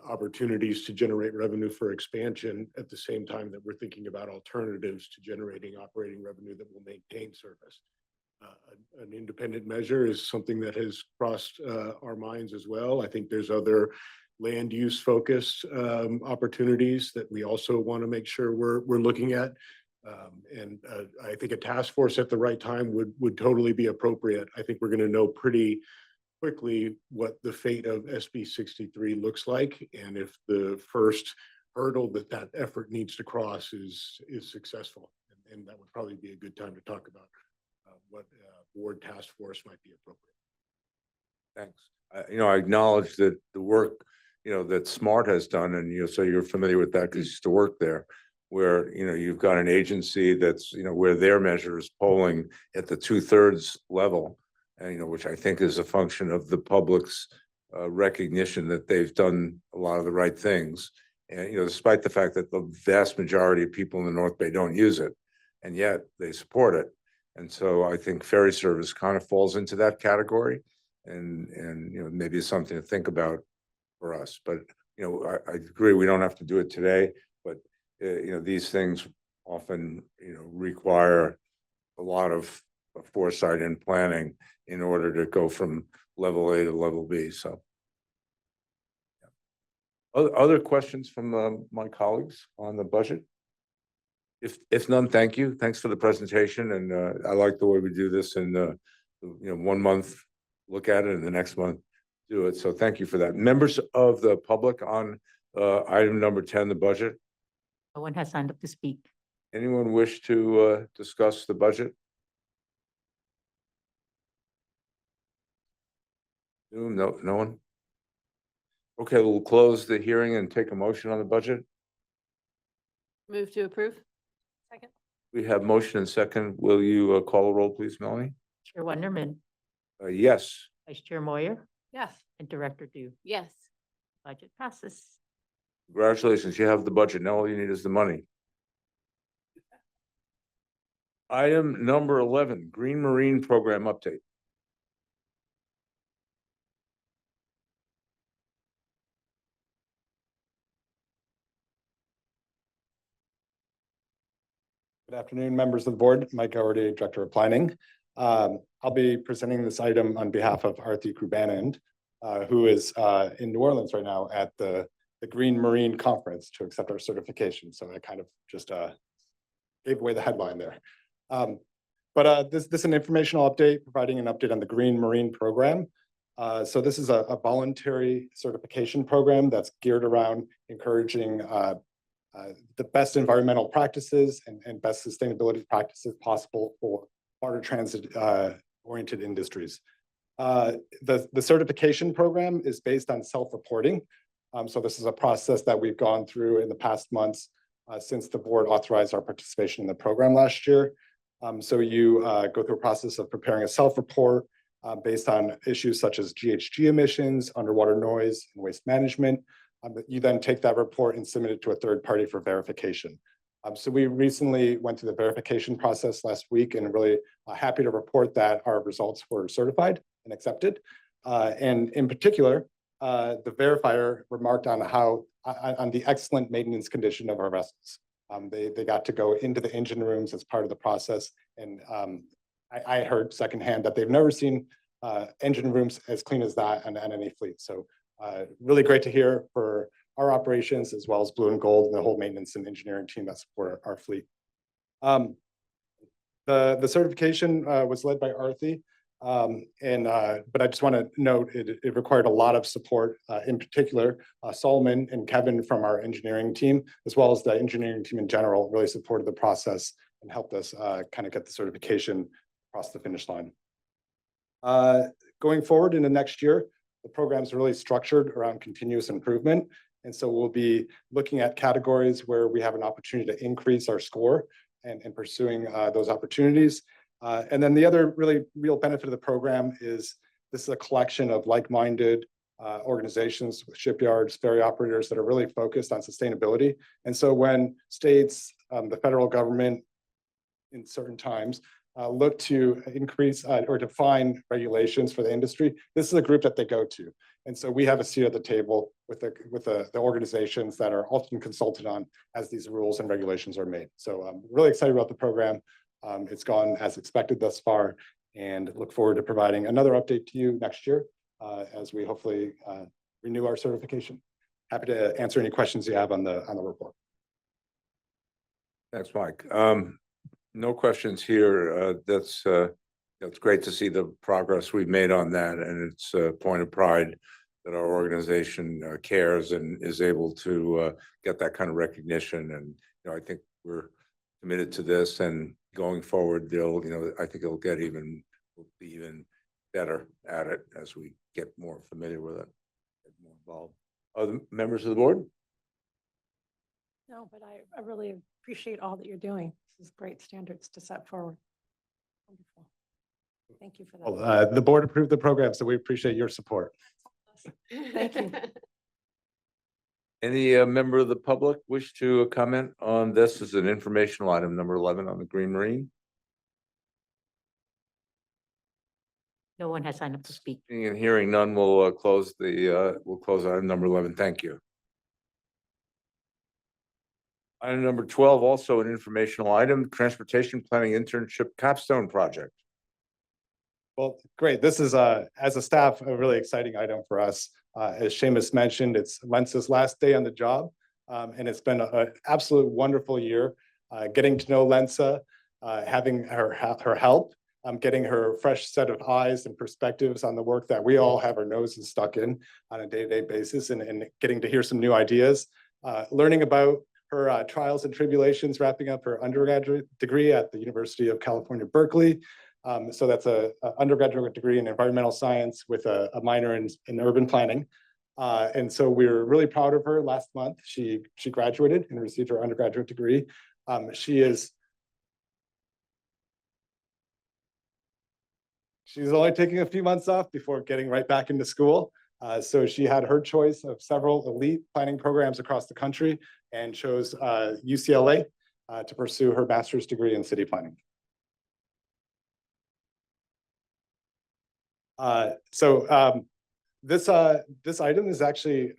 opportunities to generate revenue for expansion at the same time that we're thinking about alternatives to generating operating revenue that will maintain service. An independent measure is something that has crossed our minds as well. I think there's other land use focused opportunities that we also want to make sure we're looking at. And I think a task force at the right time would totally be appropriate. I think we're going to know pretty quickly what the fate of SB 63 looks like, and if the first hurdle that effort needs to cross is successful, and that would probably be a good time to talk about what board task force might be appropriate. Thanks. I acknowledge that the work, that SMART has done, and, so you're familiar with that because you used to work there, where, you've got an agency that's, where their measure is polling at the 2/3 level, and, which I think is a function of the public's recognition that they've done a lot of the right things. And, despite the fact that the vast majority of people in the North Bay don't use it, and yet they support it. And so I think ferry service kind of falls into that category. And maybe it's something to think about for us, but I agree, we don't have to do it today, but these things often require a lot of foresight and planning in order to go from level A to level B. So other questions from my colleagues on the budget? If none, thank you. Thanks for the presentation, and I like the way we do this in 1 month look at it and the next month do it. So thank you for that. Members of the public on item number 10, the budget. No one has signed up to speak. Anyone wish to discuss the budget? No, no one? Okay, we'll close the hearing and take a motion on the budget. Move to approve. Second. We have motion and second. Will you call a roll, please, Melanie? Chair Wonderman, Yes. Vice Chair Moyer, Yes. and Director Du. Yes. Budget passes. Congratulations, you have the budget. Now all you need is the money. Item number 11, Green Marine Program update. Good afternoon, members of the board. Mike Doherty, Director of Planning. I'll be presenting this item on behalf of Arthi Krubanand, who is in New Orleans right now at the Green Marine Conference to accept our certification. So I kind of just gave away the headline there. But this is an informational update, providing an update on the Green Marine Program. So this is a voluntary certification program that's geared around encouraging the best environmental practices and best sustainability practices possible for water transit oriented industries. The certification program is based on self-reporting. So this is a process that we've gone through in the past months since the board authorized our participation in the program last year. So you go through a process of preparing a self-report based on issues such as GHG emissions, underwater noise, and waste management. You then take that report and submit it to a third party for verification. So we recently went through the verification process last week and really happy to report that our results were certified and accepted. And in particular, the verifier remarked on on the excellent maintenance condition of our vessels. They got to go into the engine rooms as part of the process. And I heard secondhand that they've never seen engine rooms as clean as that on any fleet. So really great to hear for our operations, as well as Blue and Gold and the whole maintenance and engineering team that support our fleet. The certification was led by Arthi. But I just want to note it required a lot of support, in particular, Solomon and Kevin from our engineering team, as well as the engineering team in general, really supported the process and helped us kind of get the certification across the finish line. Going forward into next year, the program is really structured around continuous improvement. And so we'll be looking at categories where we have an opportunity to increase our score and pursuing those opportunities. And then the other really real benefit of the program is this is a collection of like-minded organizations, shipyards, ferry operators that are really focused on sustainability. And so when states, the federal government in certain times look to increase or define regulations for the industry, this is a group that they go to. And so we have a seat at the table with the organizations that are often consulted on as these rules and regulations are made. So I'm really excited about the program. It's gone as expected thus far, and look forward to providing another update to you next year as we hopefully renew our certification. Happy to answer any questions you have on the report. Thanks, Mike. No questions here. That's great to see the progress we've made on that, and it's a point of pride that our organization cares and is able to get that kind of recognition. And I think we're committed to this, and going forward, they'll, I think it'll get will be even better at it as we get more familiar with it, get more involved. Other members of the board? No, but I really appreciate all that you're doing. This is great standards to set forward. Wonderful. Thank you for that. Well, the board approved the program, so we appreciate your support. Thank you. Any member of the public wish to comment on this as an informational item, number 11 on the Green Marine? No one has signed up to speak. Seeing and hearing none, we'll close item number 11. Thank you. Item number 12, also an informational item, transportation planning internship capstone project. Well, great. This is, as a staff, a really exciting item for us. As Seamus mentioned, it's Lensa's last day on the job, and it's been an absolute wonderful year. Getting to know Lensa, having her help, getting her fresh set of eyes and perspectives on the work that we all have our noses stuck in on a day-to-day basis, and getting to hear some new ideas, learning about her trials and tribulations, wrapping up her undergraduate degree at the University of California, Berkeley. So that's a undergraduate degree in environmental science with a minor in urban planning. And so we were really proud of her. Last month, she graduated and received her undergraduate degree. She's only taking a few months off before getting right back into school. So she had her choice of several elite planning programs across the country and chose UCLA to pursue her master's degree in city planning. This item is actually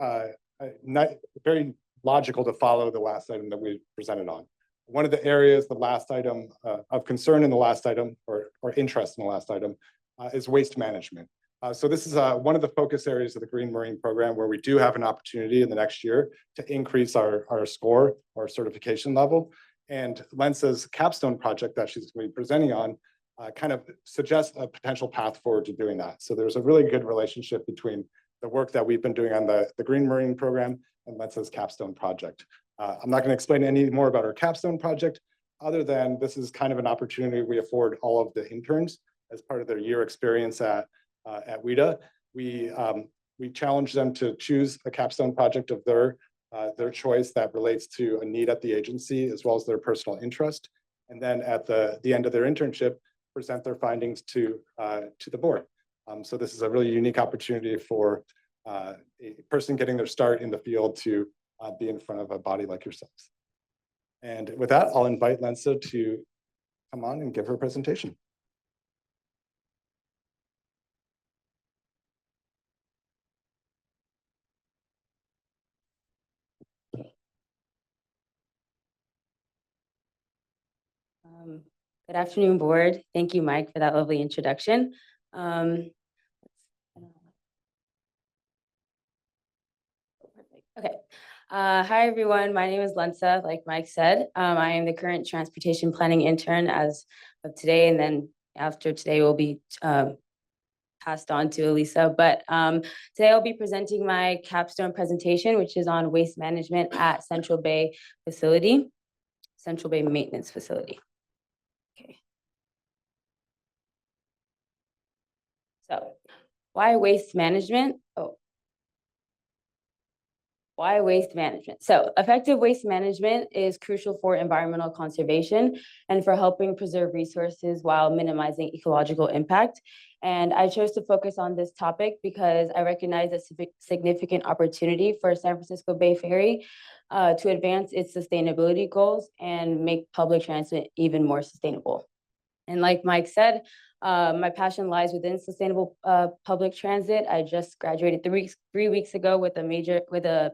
not very logical to follow the last item that we presented on. One of the areas, the last item of concern in the last item or interest in the last item is waste management. So this is one of the focus areas of the Green Marine program where we do have an opportunity in the next year to increase our score or certification level. And Lensa's capstone project that she's going to be presenting on kind of suggests a potential path forward to doing that. So there's a really good relationship between the work that we've been doing on the Green Marine program and Lensa's capstone project. I'm not going to explain any more about our capstone project, other than this is kind of an opportunity we afford all of the interns as part of their year experience at WETA. We challenge them to choose a capstone project of their choice that relates to a need at the agency as well as their personal interest. And then at the end of their internship, present their findings to the board. So this is a really unique opportunity for a person getting their start in the field to be in front of a body like yourselves. And with that, I'll invite Lensa to come on and give her presentation. Good afternoon, board. Thank you, Mike, for that lovely introduction. Okay. Hi, everyone. My name is Lensa, like Mike said. I am the current transportation planning intern as of today, and then after today will be passed on to Elisa. But today I'll be presenting my capstone presentation, which is on waste management at Central Bay Maintenance Facility. Okay. So why waste management? Why waste management? So effective waste management is crucial for environmental conservation and for helping preserve resources while minimizing ecological impact. And I chose to focus on this topic because I recognize a significant opportunity for San Francisco Bay Ferry to advance its sustainability goals and make public transit even more sustainable. And like Mike said, my passion lies within sustainable public transit. I just graduated 3 weeks ago with a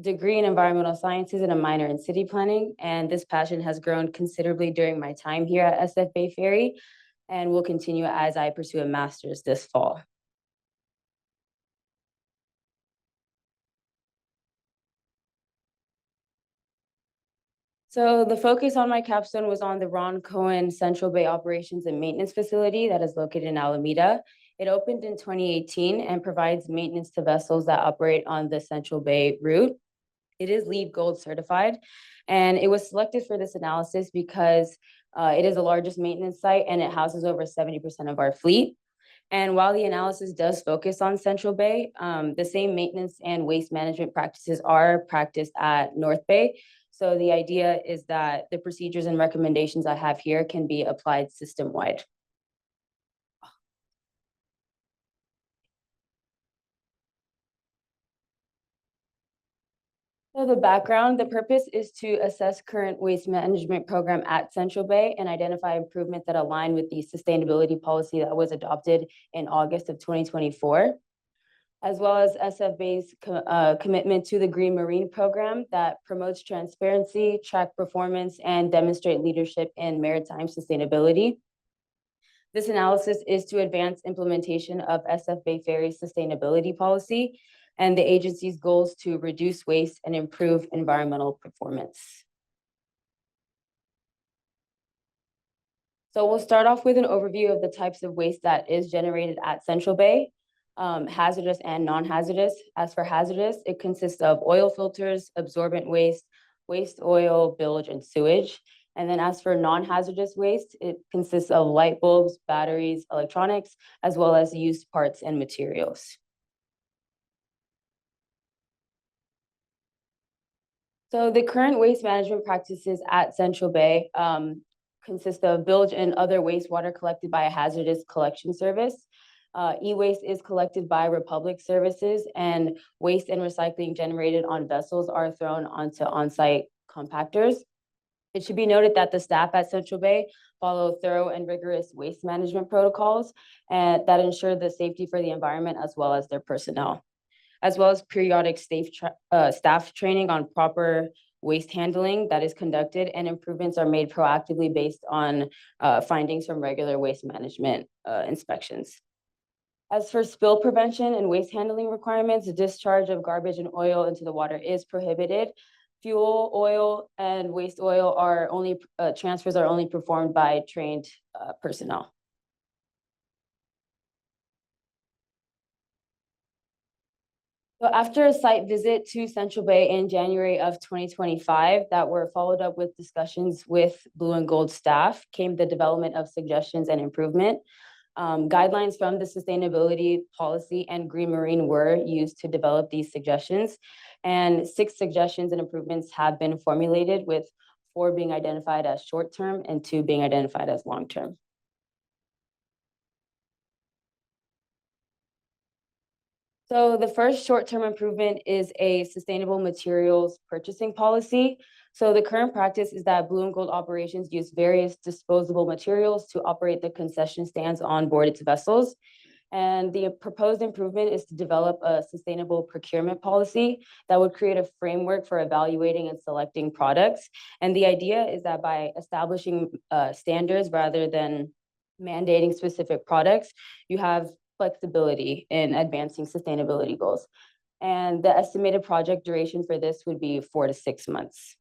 degree in environmental sciences and a minor in city planning. And this passion has grown considerably during my time here at SF Bay Ferry and will continue as I pursue a master's this fall. So the focus on my capstone was on the Ron Cohen Central Bay Operations and Maintenance Facility that is located in Alameda. It opened in 2018 and provides maintenance to vessels that operate on the Central Bay route. It is LEED Gold certified, and it was selected for this analysis because it is the largest maintenance site and it houses over 70% of our fleet. And while the analysis does focus on Central Bay, the same maintenance and waste management practices are practiced at North Bay. So the idea is that the procedures and recommendations I have here can be applied system-wide. So the background, the purpose is to assess current waste management program at Central Bay and identify improvements that align with the sustainability policy that was adopted in August of 2024, as well as SFBay's commitment to the Green Marine Program that promotes transparency, track performance, and demonstrate leadership in maritime sustainability. This analysis is to advance implementation of SF Bay Ferry's sustainability policy and the agency's goals to reduce waste and improve environmental performance. So we'll start off with an overview of the types of waste that is generated at Central Bay, hazardous and non-hazardous. As for hazardous, it consists of oil filters, absorbent waste, waste oil, bilge, and sewage. And then as for non-hazardous waste, it consists of light bulbs, batteries, electronics, as well as used parts and materials. So the current waste management practices at Central Bay consist of bilge and other wastewater collected by a hazardous collection service. E-waste is collected by Republic Services, and waste and recycling generated on vessels are thrown onto on-site compactors. It should be noted that the staff at Central Bay follow thorough and rigorous waste management protocols and that ensure the safety for the environment as well as their personnel, as well as periodic staff training on proper waste handling that is conducted, and improvements are made proactively based on findings from regular waste management inspections. As for spill prevention and waste handling requirements, the discharge of garbage and oil into the water is prohibited. Fuel, oil, and waste oil are only, transfers are only performed by trained personnel. So after a site visit to Central Bay in January of 2025 that were followed up with discussions with Blue and Gold staff, came the development of suggestions and improvement. Guidelines from the sustainability policy and Green Marine were used to develop these suggestions. And 6 suggestions and improvements have been formulated, with 4 being identified as short-term and 2 being identified as long-term. So the first short-term improvement is a sustainable materials purchasing policy. So the current practice is that Blue and Gold operations use various disposable materials to operate the concession stands on board its vessels. And the proposed improvement is to develop a sustainable procurement policy that would create a framework for evaluating and selecting products. And the idea is that by establishing standards rather than mandating specific products, you have flexibility in advancing sustainability goals. And the estimated project duration for this would be 4 to 6 months.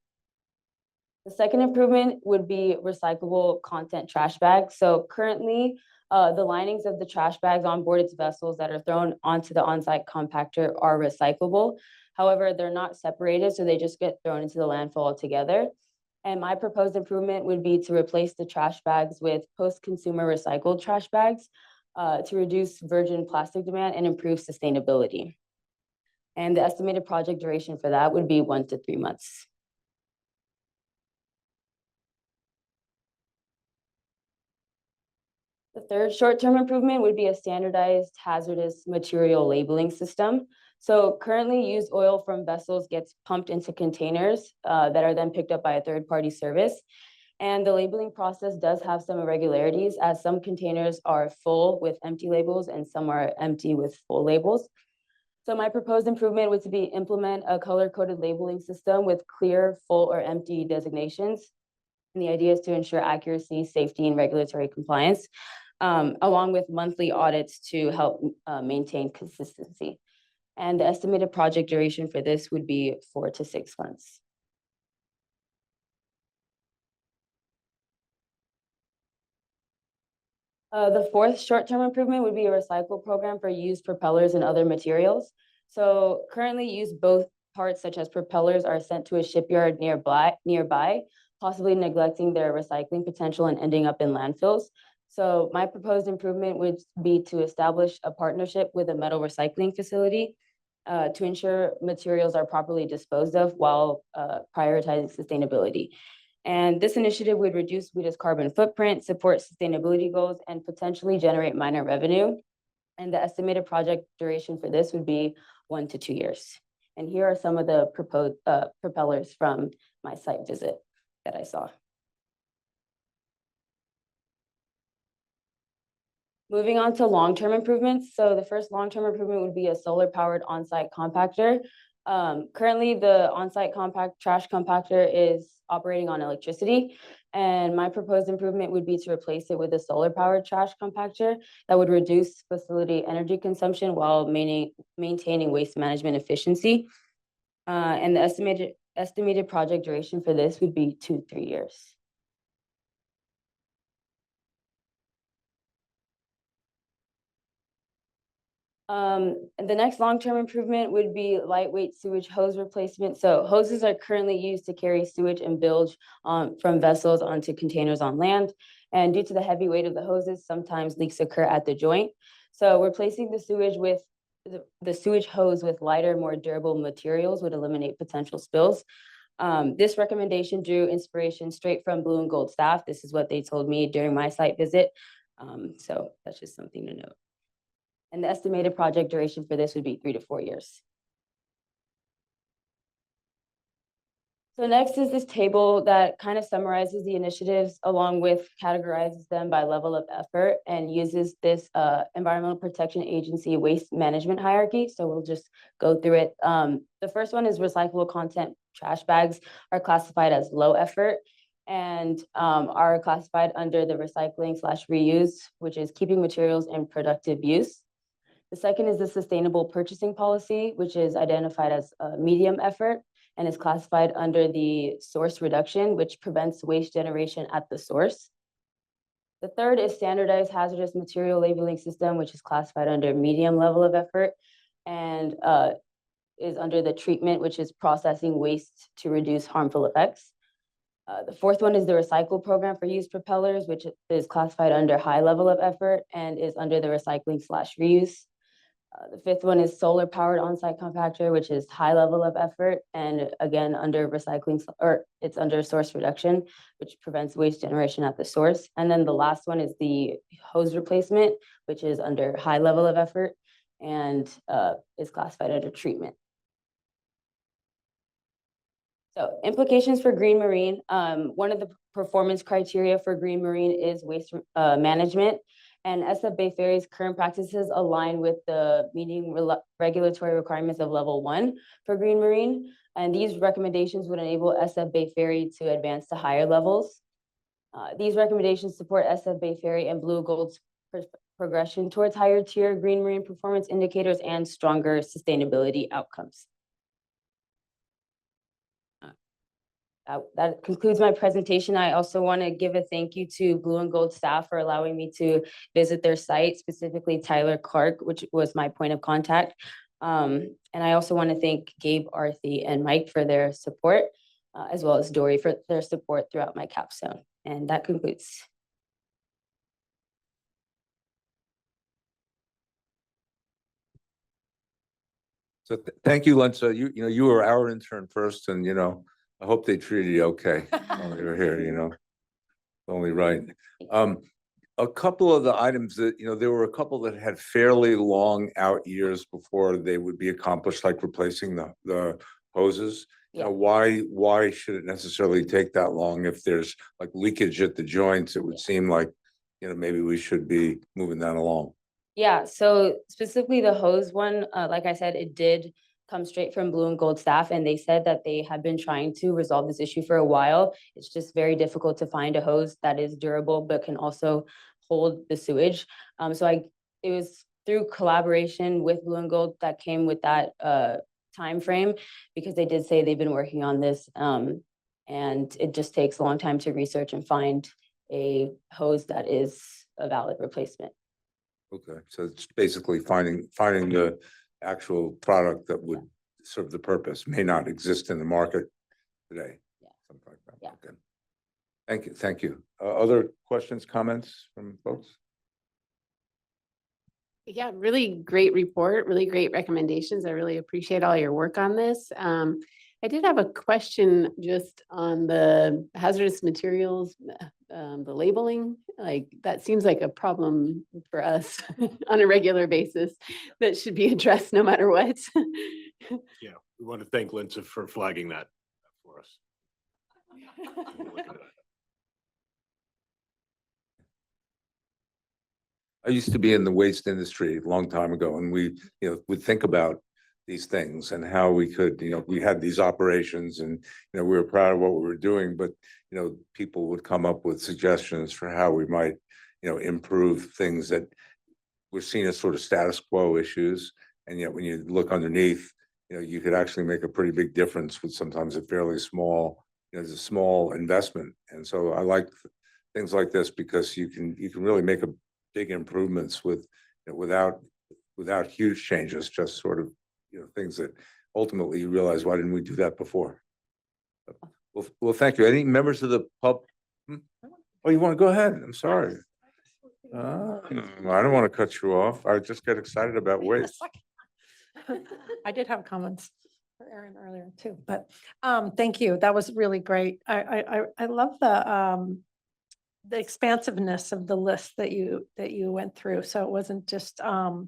The second improvement would be recyclable content trash bags. So currently, the linings of the trash bags on board its vessels that are thrown onto the on-site compactor are recyclable. However, they're not separated, so they just get thrown into the landfill altogether. And my proposed improvement would be to replace the trash bags with post-consumer recycled trash bags to reduce virgin plastic demand and improve sustainability. And the estimated project duration for that would be 1 to 3 months. The third short-term improvement would be a standardized hazardous material labeling system. So currently used oil from vessels gets pumped into containers that are then picked up by a third-party service. And the labeling process does have some irregularities, as some containers are full with empty labels and some are empty with full labels. So my proposed improvement would be implement a color-coded labeling system with clear, full, or empty designations. And the idea is to ensure accuracy, safety, and regulatory compliance, along with monthly audits to help maintain consistency. And the estimated project duration for this would be 4 to 6 months. The fourth short-term improvement would be a recycle program for used propellers and other materials. So currently used boat parts such as propellers are sent to a shipyard nearby, possibly neglecting their recycling potential and ending up in landfills. So my proposed improvement would be to establish a partnership with a metal recycling facility to ensure materials are properly disposed of while prioritizing sustainability. And this initiative would reduce WETA's carbon footprint, support sustainability goals, and potentially generate minor revenue. And the estimated project duration for this would be 1 to 2 years. And here are some of the proposed propellers from my site visit that I saw. Moving on to long-term improvements. So the first long-term improvement would be a solar-powered on-site compactor. Currently, the on-site trash compactor is operating on electricity. And my proposed improvement would be to replace it with a solar-powered trash compactor that would reduce facility energy consumption while maintaining waste management efficiency. And the estimated project duration for this would be 2 to 3 years. The next long-term improvement would be lightweight sewage hose replacement. So hoses are currently used to carry sewage and bilge from vessels onto containers on land. And due to the heavy weight of the hoses, sometimes leaks occur at the joint. So replacing the sewage with the sewage hose with lighter, more durable materials would eliminate potential spills. This recommendation drew inspiration straight from Blue and Gold staff. This is what they told me during my site visit. So that's just something to note. And the estimated project duration for this would be 3 to 4 years. So next is this table that kind of summarizes the initiatives along with categorizes them by level of effort and uses this Environmental Protection Agency waste management hierarchy. So we'll just go through it. The first one is recyclable content trash bags are classified as low effort and are classified under the recycling/reuse, which is keeping materials in productive use. The second is the sustainable purchasing policy, which is identified as medium effort and is classified under the source reduction, which prevents waste generation at the source. The third is standardized hazardous material labeling system, which is classified under medium level of effort and is under the treatment, which is processing waste to reduce harmful effects. The fourth one is the recycle program for used propellers, which is classified under high level of effort and is under the recycling/reuse. The fifth one is solar powered on-site compactor, which is high level of effort and again under recycling or it's under source reduction, which prevents waste generation at the source. And then the last one is the hose replacement, which is under high level of effort and is classified under treatment. So implications for green marine. One of the performance criteria for green marine is waste management. And SF Bay Ferry's current practices align with the meeting regulatory requirements of level 1 for green marine. And these recommendations would enable SF Bay Ferry to advance to higher levels. These recommendations support SF Bay Ferry and Blue Gold's progression towards higher tier green marine performance indicators and stronger sustainability outcomes. That concludes my presentation. I also want to give a thank you to Blue and Gold staff for allowing me to visit their site, specifically Tyler Clark, which was my point of contact. And I also want to thank Gabe, Arthi, and Mike for their support, as well as Dory for their support throughout my capstone. And that concludes. So thank you, Linda. You were our intern first and, I hope they treated you okay while you were here, only right. A couple of the items that, there were a couple that had fairly long out years before they would be accomplished, like replacing the hoses. Yeah. Why should it necessarily take that long? If there's like leakage at the joints, it would seem like, maybe we should be moving that along. Yeah, so specifically the hose one, like I said, it did come straight from Blue and Gold staff, and they said that they have been trying to resolve this issue for a while. It's just very difficult to find a hose that is durable but can also hold the sewage. It was through collaboration with Blue and Gold that came with that time frame, because they did say they've been working on this, and it just takes a long time to research and find a hose that is a valid replacement. Okay, so it's basically finding the actual product that would serve the purpose, may not exist in the market today. Yeah. Something like that. Yeah. Okay. Thank you, thank you. Other questions, comments from folks? Yeah, really great report, really great recommendations. I really appreciate all your work on this. I did have a question just on the hazardous materials, the labeling, like that seems like a problem for us on a regular basis that should be addressed no matter what. Yeah, we want to thank Linda for flagging that for us. We'll look into that. I used to be in the waste industry a long time ago, and we, would think about these things and how we could, we had these operations and, we were proud of what we were doing, but, people would come up with suggestions for how we might, improve things that were seen as sort of status quo issues. And yet when you look underneath, you could actually make a pretty big difference with sometimes a fairly small, it's a small investment. And so I like things like this because you can really make a big improvements with, without huge changes, just sort of, things that ultimately you realize, why didn't we do that before? Well, thank you. Any members of the pub? Oh, you want to go ahead? I'm sorry. I don't want to cut you off. I just get excited about waste. I did have comments for Aaron earlier too, but thank you. That was really great. I love the expansiveness of the list that you went through. So it wasn't just the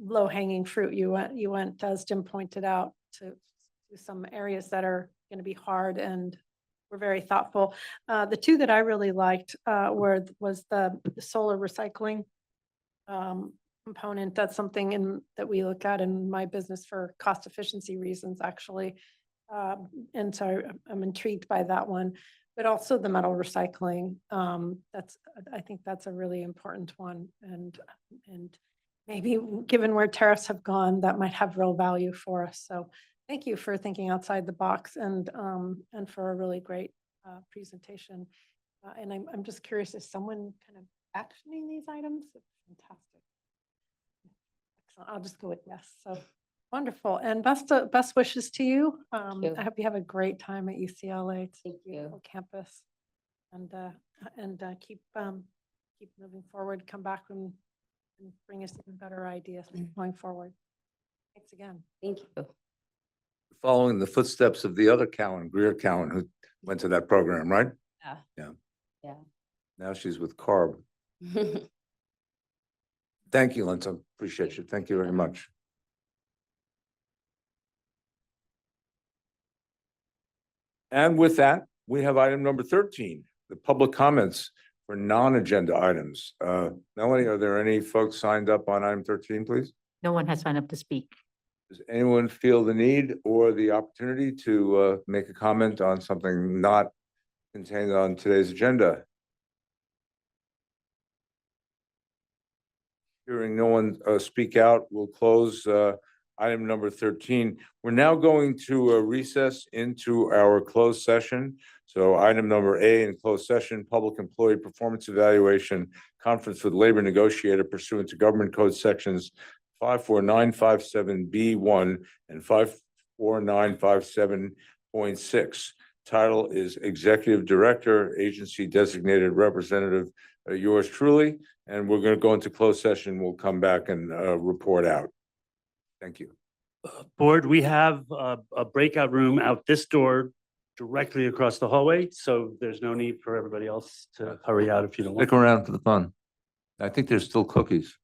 low hanging fruit. You went, as Jim pointed out, to some areas that are going to be hard, and we're very thoughtful. The two that I really liked was the solar recycling component. That's something that we look at in my business for cost efficiency reasons, actually. And so I'm intrigued by that one, but also the metal recycling. I think that's a really important one. And maybe given where tariffs have gone, that might have real value for us. So thank you for thinking outside the box and for a really great presentation. And I'm just curious, is someone kind of actioning these items? It's fantastic. Excellent. I'll just go with yes. So wonderful. And best wishes to you. you. I hope you have a great time at UCLA. It's Thank a you. beautiful campus. And keep moving forward. Come back and bring us even better ideas going forward. Thanks again. Thank you. Following the footsteps of the other Cowan, Greer Cowan, who went to that program, right? Yeah. Now she's with CARB. Thank you, Linda. Appreciate you. Thank you very much. And with that, we have item number 13, the public comments for non-agenda items. Melanie, are there any folks signed up on item 13, please? No one has signed up to speak. Does anyone feel the need or the opportunity to make a comment on something not contained on today's agenda? Hearing no one speak out, we'll close item number 13. We're now going to recess into our closed session. So item number A in closed session, public employee performance evaluation, conference with labor negotiator pursuant to government code sections 54957B1 and 54957.6. Title is Executive Director, Agency Designated Representative, yours truly. And we're going to go into closed session. We'll come back and report out. Thank you. Board, we have a breakout room out this door directly across the hallway, so there's no need for everybody else to hurry out if you don't want. Stick around for the fun. I think there's still cookies.